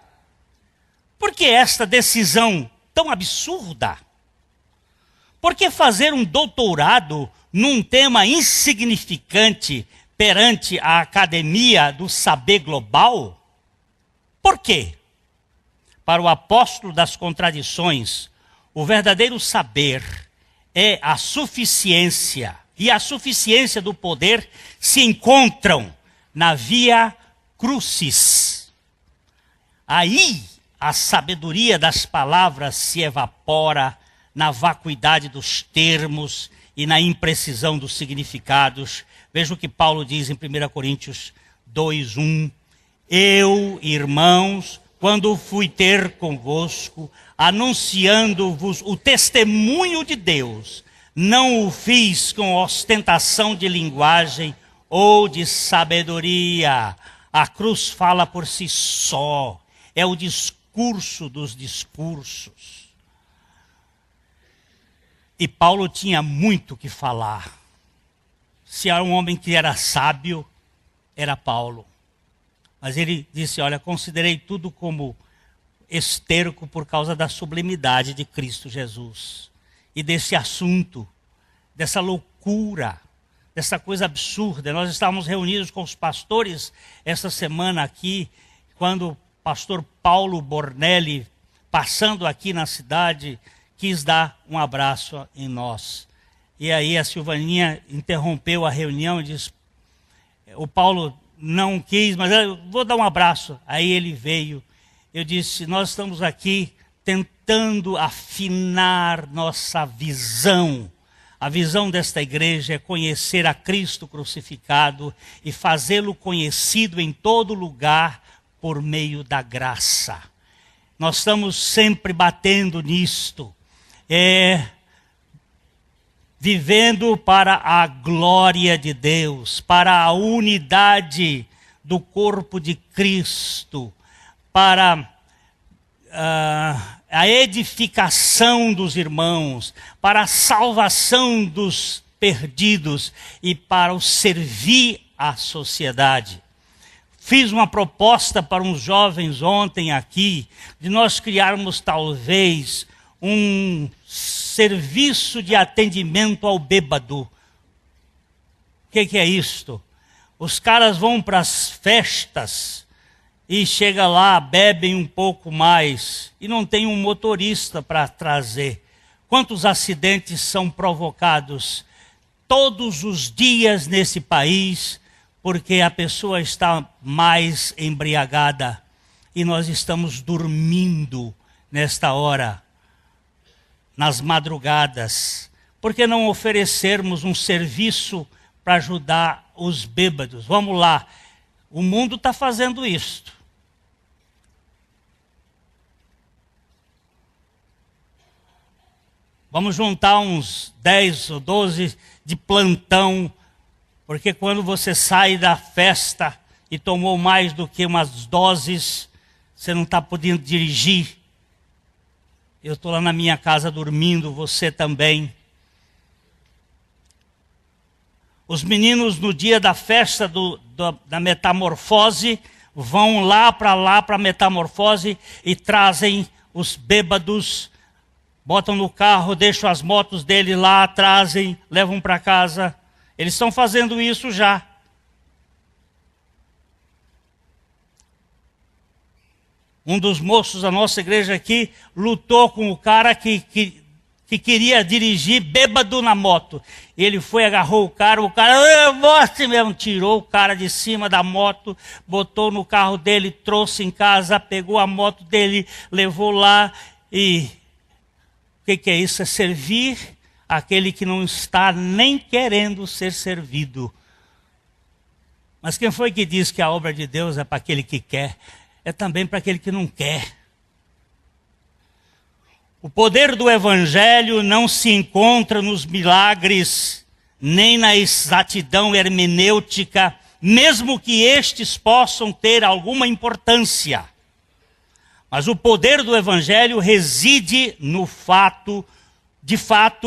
Por que esta decisão tão absurda? Por que fazer um doutorado num tema insignificante perante a academia do saber global? Por quê? Para o apóstolo das contradições, o verdadeiro saber é a suficiência, e a suficiência do poder se encontram na via crucis. Aí a sabedoria das palavras se evapora na vacuidade dos termos e na imprecisão dos significados. Veja o que Paulo diz em 1 Coríntios 2:1. Eu, irmãos, quando fui ter convosco, anunciando-vos o testemunho de Deus, não o fiz com ostentação de linguagem ou de sabedoria. A cruz fala por si só, é o discurso dos discursos. E Paulo tinha muito que falar. Se há um homem que era sábio, era Paulo. Mas ele disse, olha, considerei tudo como esterco por causa da sublimidade de Cristo Jesus. E desse assunto, dessa loucura, dessa coisa absurda. Nós estávamos reunidos com os pastores essa semana aqui, quando o pastor Paulo Bornelli, passando aqui na cidade, quis dar um abraço em nós. E aí a Silvaninha interrompeu a reunião e disse, o Paulo não quis, mas eu vou dar um abraço. Aí ele veio eu disse, nós estamos aqui tentando afinar nossa visão. A visão desta igreja é conhecer a Cristo crucificado e fazê-lo conhecido em todo lugar por meio da graça. Nós estamos sempre batendo nisto, vivendo para a glória de Deus, para a unidade do corpo de Cristo, para a edificação dos irmãos, para a salvação dos perdidos e para o servir à sociedade. Fiz uma proposta para uns jovens ontem aqui, de nós criarmos talvez um serviço de atendimento ao bêbado. O que é isto? Os caras vão para as festas e chega lá, bebem um pouco mais e não tem um motorista para trazer. Quantos acidentes são provocados todos os dias nesse país porque a pessoa está mais embriagada e nós estamos dormindo nesta hora, nas madrugadas. Por que não oferecermos um serviço para ajudar os bêbados? Vamos lá, o mundo está fazendo isto. Vamos juntar uns 10 ou 12 de plantão, porque quando você sai da festa e tomou mais do que umas doses, você não está podendo dirigir. Eu estou lá na minha casa dormindo, você também. Os meninos no dia da festa da metamorfose vão lá para a metamorfose e trazem os bêbados, botam no carro, deixam as motos dele lá, trazem, levam para casa. Eles estão fazendo isso já. Um dos moços da nossa igreja aqui lutou com o cara que queria dirigir bêbado na moto. Ele foi, agarrou o cara você mesmo, tirou o cara de cima da moto, botou no carro dele, trouxe em casa, pegou a moto dele, levou lá e... O que é isso? É servir aquele que não está nem querendo ser servido. Mas quem foi que disse que a obra de Deus é para aquele que quer? É também para aquele que não quer. O poder do Evangelho não se encontra nos milagres, nem na exatidão hermenêutica, mesmo que estes possam ter alguma importância. Mas o poder do Evangelho reside no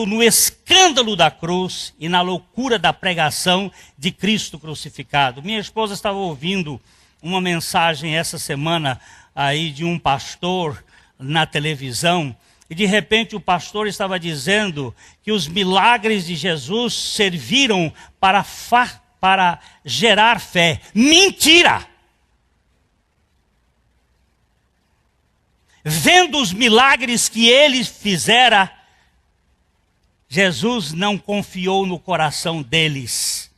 no escândalo da cruz e na loucura da pregação de Cristo crucificado. Minha esposa estava ouvindo uma mensagem essa semana aí de um pastor na televisão, e de repente o pastor estava dizendo que os milagres de Jesus serviram para gerar fé. Mentira! Vendo os milagres que ele fizera, Jesus não confiou no coração deles,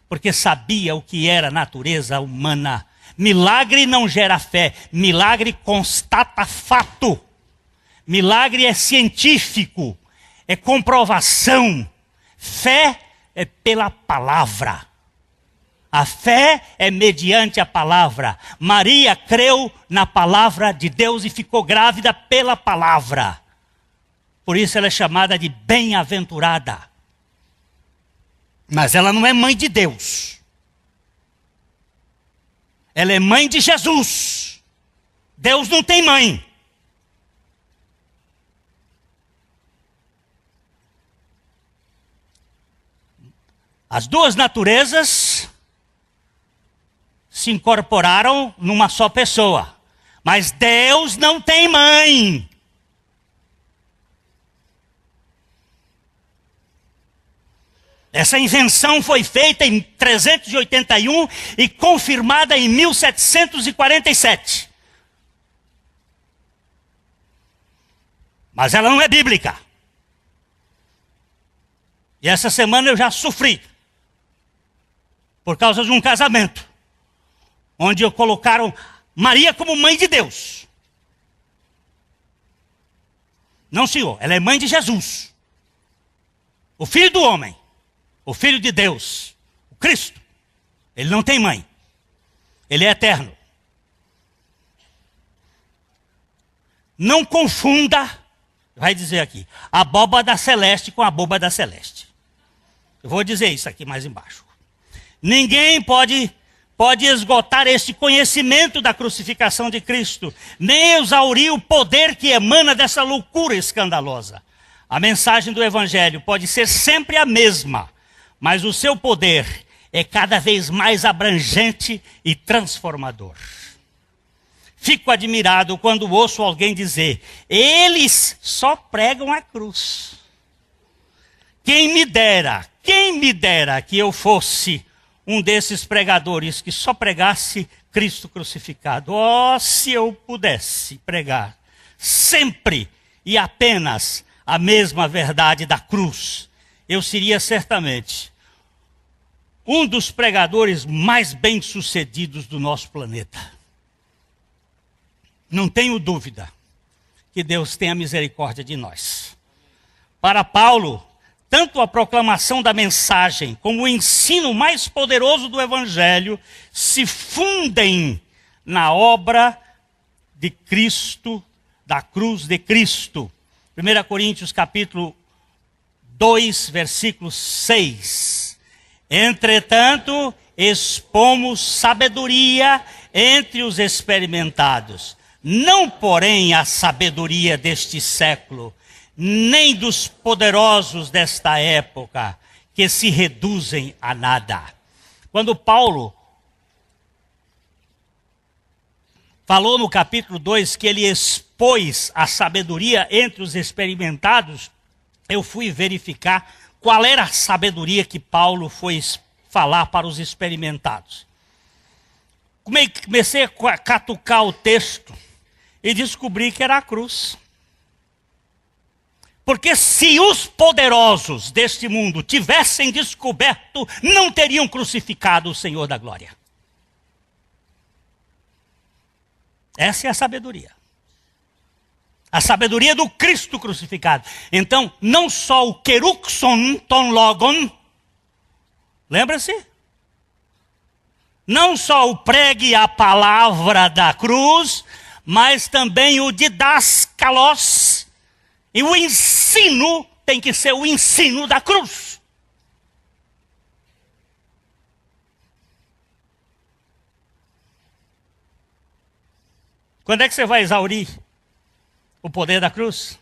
porque sabia o que era a natureza humana. Milagre não gera fé, milagre constata fato. Milagre é científico, é comprovação. Fé é pela palavra. A fé é mediante a palavra. Maria creu na palavra de Deus e ficou grávida pela palavra. Por isso ela é chamada de bem-aventurada. Mas ela não é mãe de Deus. Ela é mãe de Jesus. Deus não tem mãe. As duas naturezas se incorporaram numa só pessoa. Mas Deus não tem mãe. Essa invenção foi feita em 381 e confirmada em 1747. Mas ela não é bíblica. E essa semana eu já sofri. Por causa de um casamento. Onde colocaram Maria como mãe de Deus. Não, senhor, ela é mãe de Jesus. O Filho do homem, o Filho de Deus, o Cristo. Ele não tem mãe. Ele é eterno. Não confunda, vai dizer aqui, a abóbada celeste com a abóbada celeste. Eu vou dizer isso aqui mais embaixo. Ninguém pode esgotar este conhecimento da crucificação de Cristo, nem exaurir o poder que emana dessa loucura escandalosa. A mensagem do Evangelho pode ser sempre a mesma, mas o seu poder é cada vez mais abrangente e transformador. Fico admirado quando ouço alguém dizer, eles só pregam a cruz. Quem me dera que eu fosse um desses pregadores que só pregasse Cristo crucificado. Oh, se eu pudesse pregar sempre e apenas a mesma verdade da cruz, eu seria certamente um dos pregadores mais bem-sucedidos do nosso planeta. Não tenho dúvida que Deus tenha misericórdia de nós. Para Paulo, tanto a proclamação da mensagem como o ensino mais poderoso do Evangelho se fundem na obra de Cristo, da cruz de Cristo. 1 Coríntios capítulo 2, versículo 6. Entretanto, expomos sabedoria entre os experimentados. Não, porém, a sabedoria deste século, nem dos poderosos desta época, que se reduzem a nada. Quando Paulo falou no capítulo 2 que ele expôs a sabedoria entre os experimentados, eu fui verificar qual era a sabedoria que Paulo foi falar para os experimentados. Comecei a catucar o texto e descobri que era a cruz. Porque se os poderosos deste mundo tivessem descoberto, não teriam crucificado o Senhor da glória. Essa é a sabedoria. A sabedoria do Cristo crucificado. Então, não só o keruxon ton logon, lembra-se? Não só o pregue a palavra da cruz, mas também o didaskalos. E o ensino tem que ser o ensino da cruz. Quando é que você vai exaurir o poder da cruz?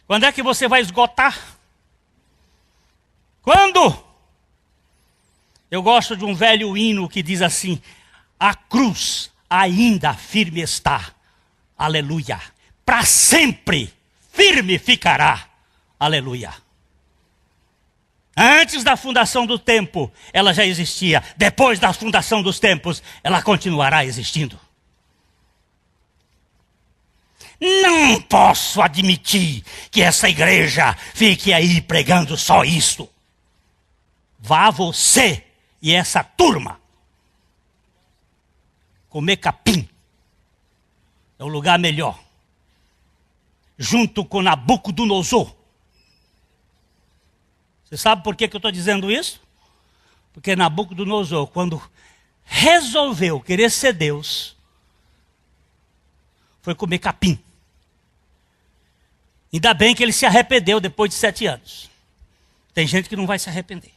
Quando é que você vai esgotar? Quando? Eu gosto de um velho hino que diz assim, a cruz ainda firme está, aleluia, para sempre firme ficará, aleluia. Antes da fundação do tempo, ela já existia, depois da fundação dos tempos, ela continuará existindo. Não posso admitir que essa igreja fique aí pregando só isso. Vá você e essa turma comer capim. É o lugar melhor. Junto com Nabucodonosor. Você sabe por que eu estou dizendo isso? Porque Nabucodonosor, quando resolveu querer ser Deus, foi comer capim. Ainda bem que ele se arrependeu depois de 7 anos. Tem gente que não vai se arrepender.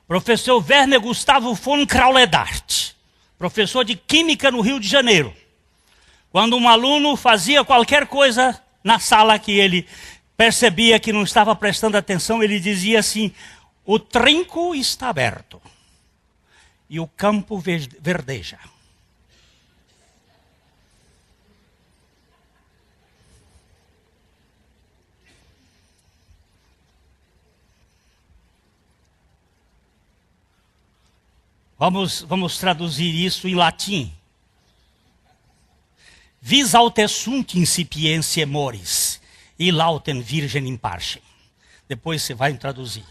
Professor Werner Gustavo von Krauledart, professor de Química no Rio de Janeiro. Quando um aluno fazia qualquer coisa na sala que ele percebia que não estava prestando atenção, ele dizia assim, o trinco está aberto e o campo verdeja. Vamos traduzir isso em latim. Vis aute sunt incipientiae moris, e lauten virgem in parce. Depois você vai traduzir.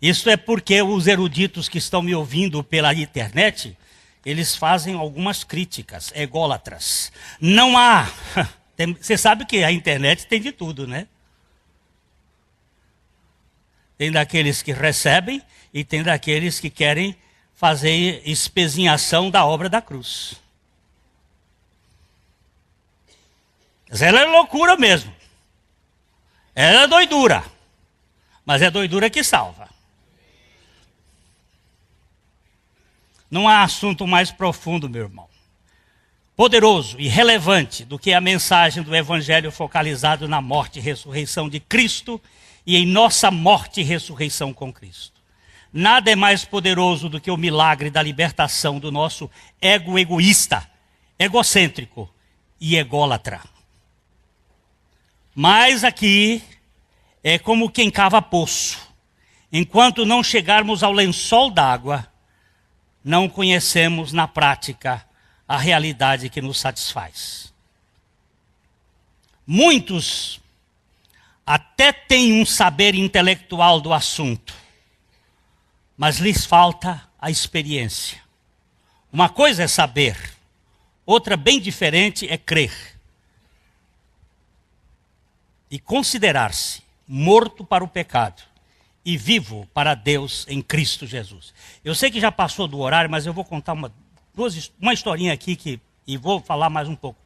Isso é porque os eruditos que estão me ouvindo pela internet, eles fazem algumas críticas ególatras. Não há... Você sabe que a internet tem de tudo, né? Tem daqueles que recebem e tem daqueles que querem fazer espezinhação da obra da cruz. Mas ela é loucura mesmo. Ela é doidura. Mas é doidura que salva. Não há assunto mais profundo, meu irmão, poderoso e relevante do que a mensagem do Evangelho focalizado na morte e ressurreição de Cristo e em nossa morte e ressurreição com Cristo. Nada é mais poderoso do que o milagre da libertação do nosso ego egoísta, egocêntrico e ególatra. Mas aqui é como quem cava poço. Enquanto não chegarmos ao lençol d'água, não conhecemos na prática a realidade que nos satisfaz. Muitos até têm um saber intelectual do assunto, mas lhes falta a experiência. Uma coisa é saber, outra bem diferente é crer. E considerar-se morto para o pecado e vivo para Deus em Cristo Jesus. Eu sei que já passou do horário, mas eu vou contar uma historinha aqui e vou falar mais um pouco.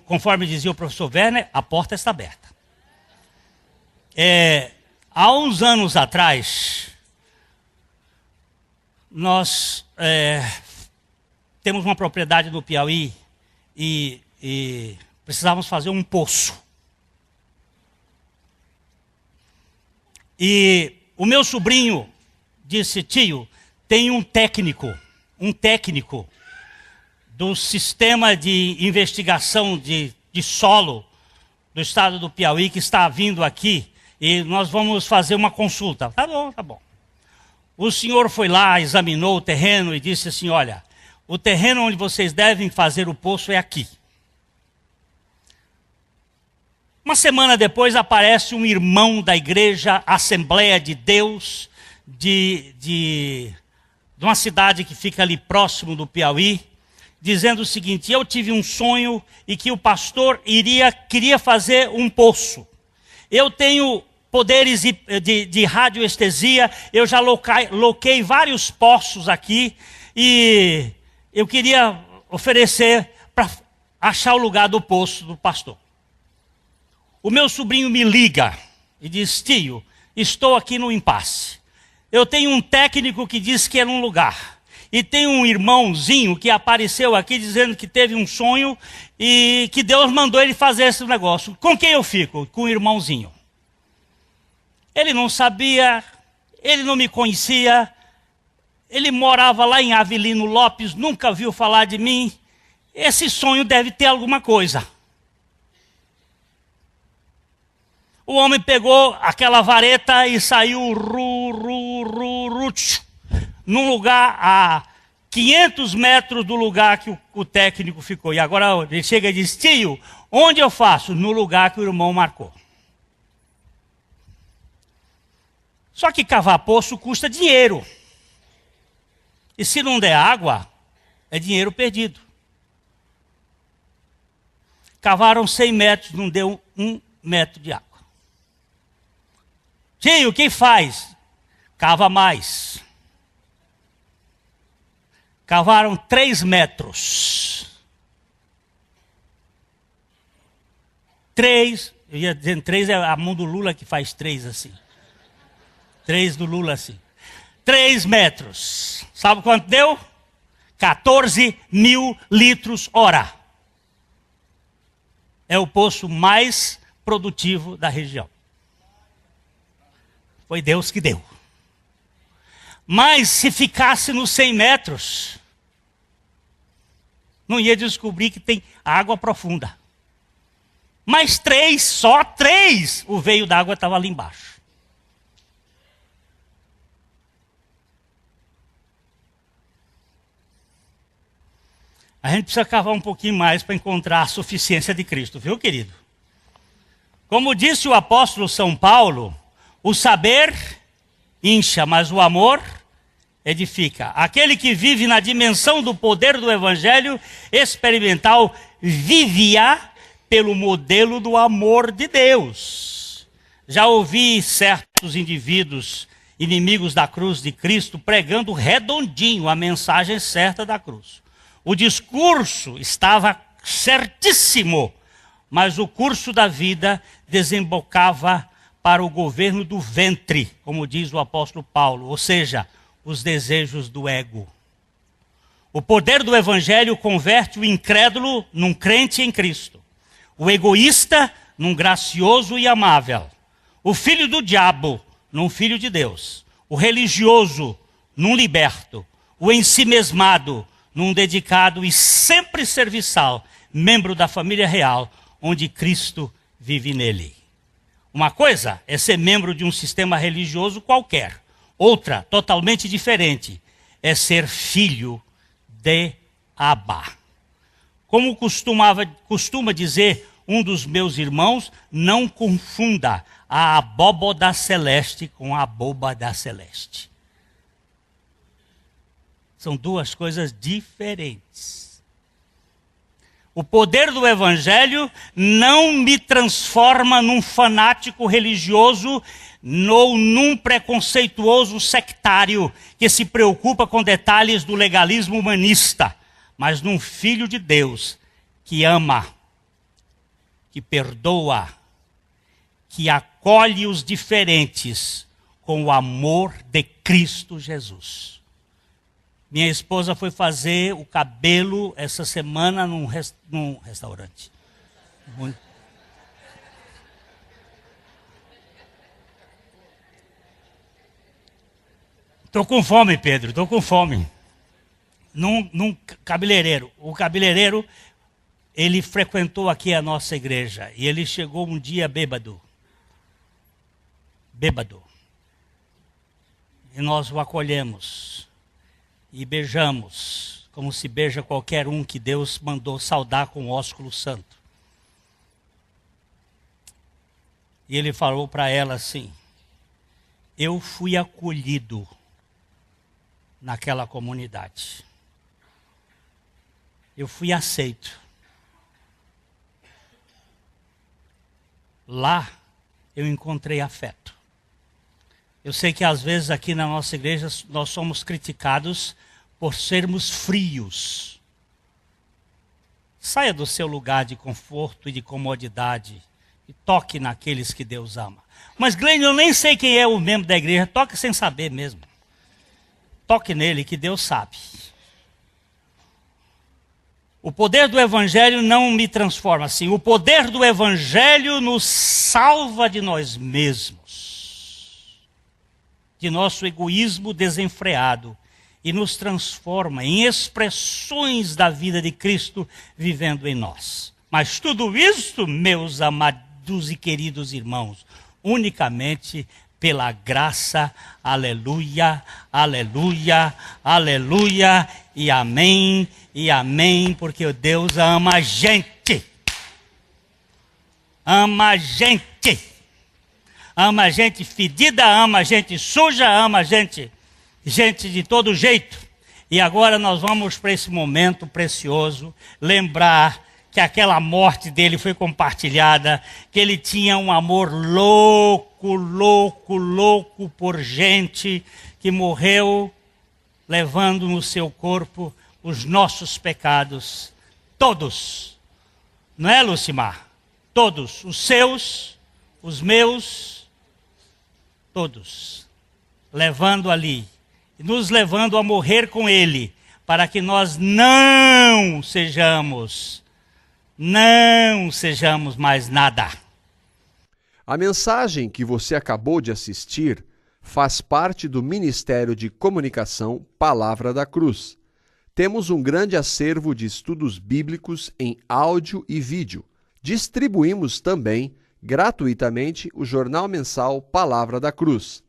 Conforme dizia o professor Werner, a porta está aberta. Há uns anos atrás, nós temos uma propriedade no Piauí e precisávamos fazer um poço. E o meu sobrinho disse: tio, tem um técnico do sistema de investigação de solo do estado do Piauí que está vindo aqui e nós vamos fazer uma consulta. Tá bom. O senhor foi lá, examinou o terreno e disse assim: olha, o terreno onde vocês devem fazer o poço é aqui. Uma semana depois aparece um irmão da igreja Assembleia de Deus, de uma cidade que fica ali próximo do Piauí, dizendo o seguinte: eu tive um sonho e que o pastor queria fazer um poço. Eu tenho poderes de radioestesia, eu já loquei vários poços aqui e eu queria oferecer para achar o lugar do poço do pastor. O meu sobrinho me liga e diz: tio, estou aqui no impasse. Eu tenho um técnico que disse que é num lugar. E tem um irmãozinho que apareceu aqui dizendo que teve um sonho e que Deus mandou ele fazer esse negócio. Com quem eu fico? Com o irmãozinho. Ele não sabia, ele não me conhecia, ele morava lá em Avelino Lopes, nunca viu falar de mim. Esse sonho deve ter alguma coisa. O homem pegou aquela vareta e saiu num lugar a 500 metros do lugar que o técnico ficou. E agora ele chega e diz: tio, onde eu faço? No lugar que o irmão marcou. Só que cavar poço custa dinheiro. E se não der água, é dinheiro perdido. Cavaram 100 metros, não deu 1 metro de água. Tio, quem faz? Cava mais. Cavaram 3 metros. 3, eu ia dizer 3 é a mão do Lula que faz 3 assim. 3 do Lula assim. 3 metros. Sabe quanto deu? 14 mil litros hora. É o poço mais produtivo da região. Foi Deus que deu. Mas se ficasse nos 100 metros, não ia descobrir que tem água profunda. Mas 3, só 3, o veio d'água estava ali embaixo. A gente precisa cavar um pouquinho mais para encontrar a suficiência de Cristo, viu, querido? Como disse o apóstolo São Paulo, o saber incha, mas o amor edifica. Aquele que vive na dimensão do poder do evangelho experimental vivia pelo modelo do amor de Deus. Já ouvi certos indivíduos inimigos da cruz de Cristo pregando redondinho a mensagem certa da cruz. O discurso estava certíssimo, mas o curso da vida desembocava para o governo do ventre, como diz o apóstolo Paulo, ou seja, os desejos do ego. O poder do evangelho converte o incrédulo num crente em Cristo, o egoísta num gracioso e amável, o filho do diabo num filho de Deus, o religioso num liberto, o ensimesmado num dedicado e sempre serviçal, membro da família real, onde Cristo vive nele. Uma coisa é ser membro de um sistema religioso qualquer. Outra, totalmente diferente, é ser filho de Abba. Como costuma dizer um dos meus irmãos, não confunda a abóboda celeste com a abóbada celeste. São duas coisas diferentes. O poder do evangelho não me transforma num fanático religioso ou num preconceituoso sectário que se preocupa com detalhes do legalismo humanista, mas num filho de Deus que ama, que perdoa, que acolhe os diferentes com o amor de Cristo Jesus. Minha esposa foi fazer o cabelo essa semana num restaurante. Estou com fome, Pedro, estou com fome. Num cabeleireiro. O cabeleireiro, ele frequentou aqui a nossa igreja. E ele chegou um dia bêbado. E nós o acolhemos. E beijamos, como se beija qualquer um que Deus mandou saudar com o ósculo santo. E ele falou para ela assim: eu fui acolhido naquela comunidade. Eu fui aceito. Lá eu encontrei afeto. Eu sei que às vezes aqui na nossa igreja nós somos criticados por sermos frios. Saia do seu lugar de conforto e de comodidade e toque naqueles que Deus ama. Mas Glenn, eu nem sei quem é o membro da igreja, toque sem saber mesmo. Toque nele que Deus sabe. O poder do evangelho não me transforma assim. O poder do evangelho nos salva de nós mesmos, de nosso egoísmo desenfreado, e nos transforma em expressões da vida de Cristo vivendo em nós. Mas tudo isso, meus amados e queridos irmãos, unicamente pela graça, aleluia, aleluia, aleluia, e amém, porque Deus ama a gente. Ama a gente. Ama a gente fedida, ama a gente suja, ama a gente de todo jeito. E agora nós vamos para esse momento precioso, lembrar que aquela morte dele foi compartilhada, que ele tinha um amor louco, louco, louco por gente que morreu levando no seu corpo os nossos pecados, todos. Não é, Lucimar? Todos, os seus, os meus, todos, levando ali, nos levando a morrer com ele, para que nós não sejamos mais nada. A mensagem que você acabou de assistir faz parte do Ministério de Comunicação Palavra da Cruz. Temos um grande acervo de estudos bíblicos em áudio e vídeo. Distribuímos também, gratuitamente, o jornal mensal Palavra da Cruz.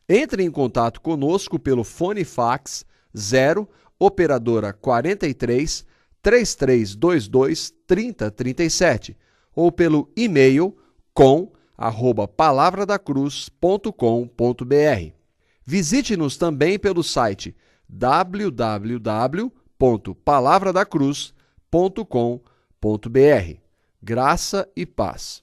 Entre em contato conosco pelo fone fax 0 operadora 43 3322 3037 ou pelo e-mail com@palavradacruz.com.br. Visite-nos também pelo site www.palavradacruz.com.br. Graça e paz.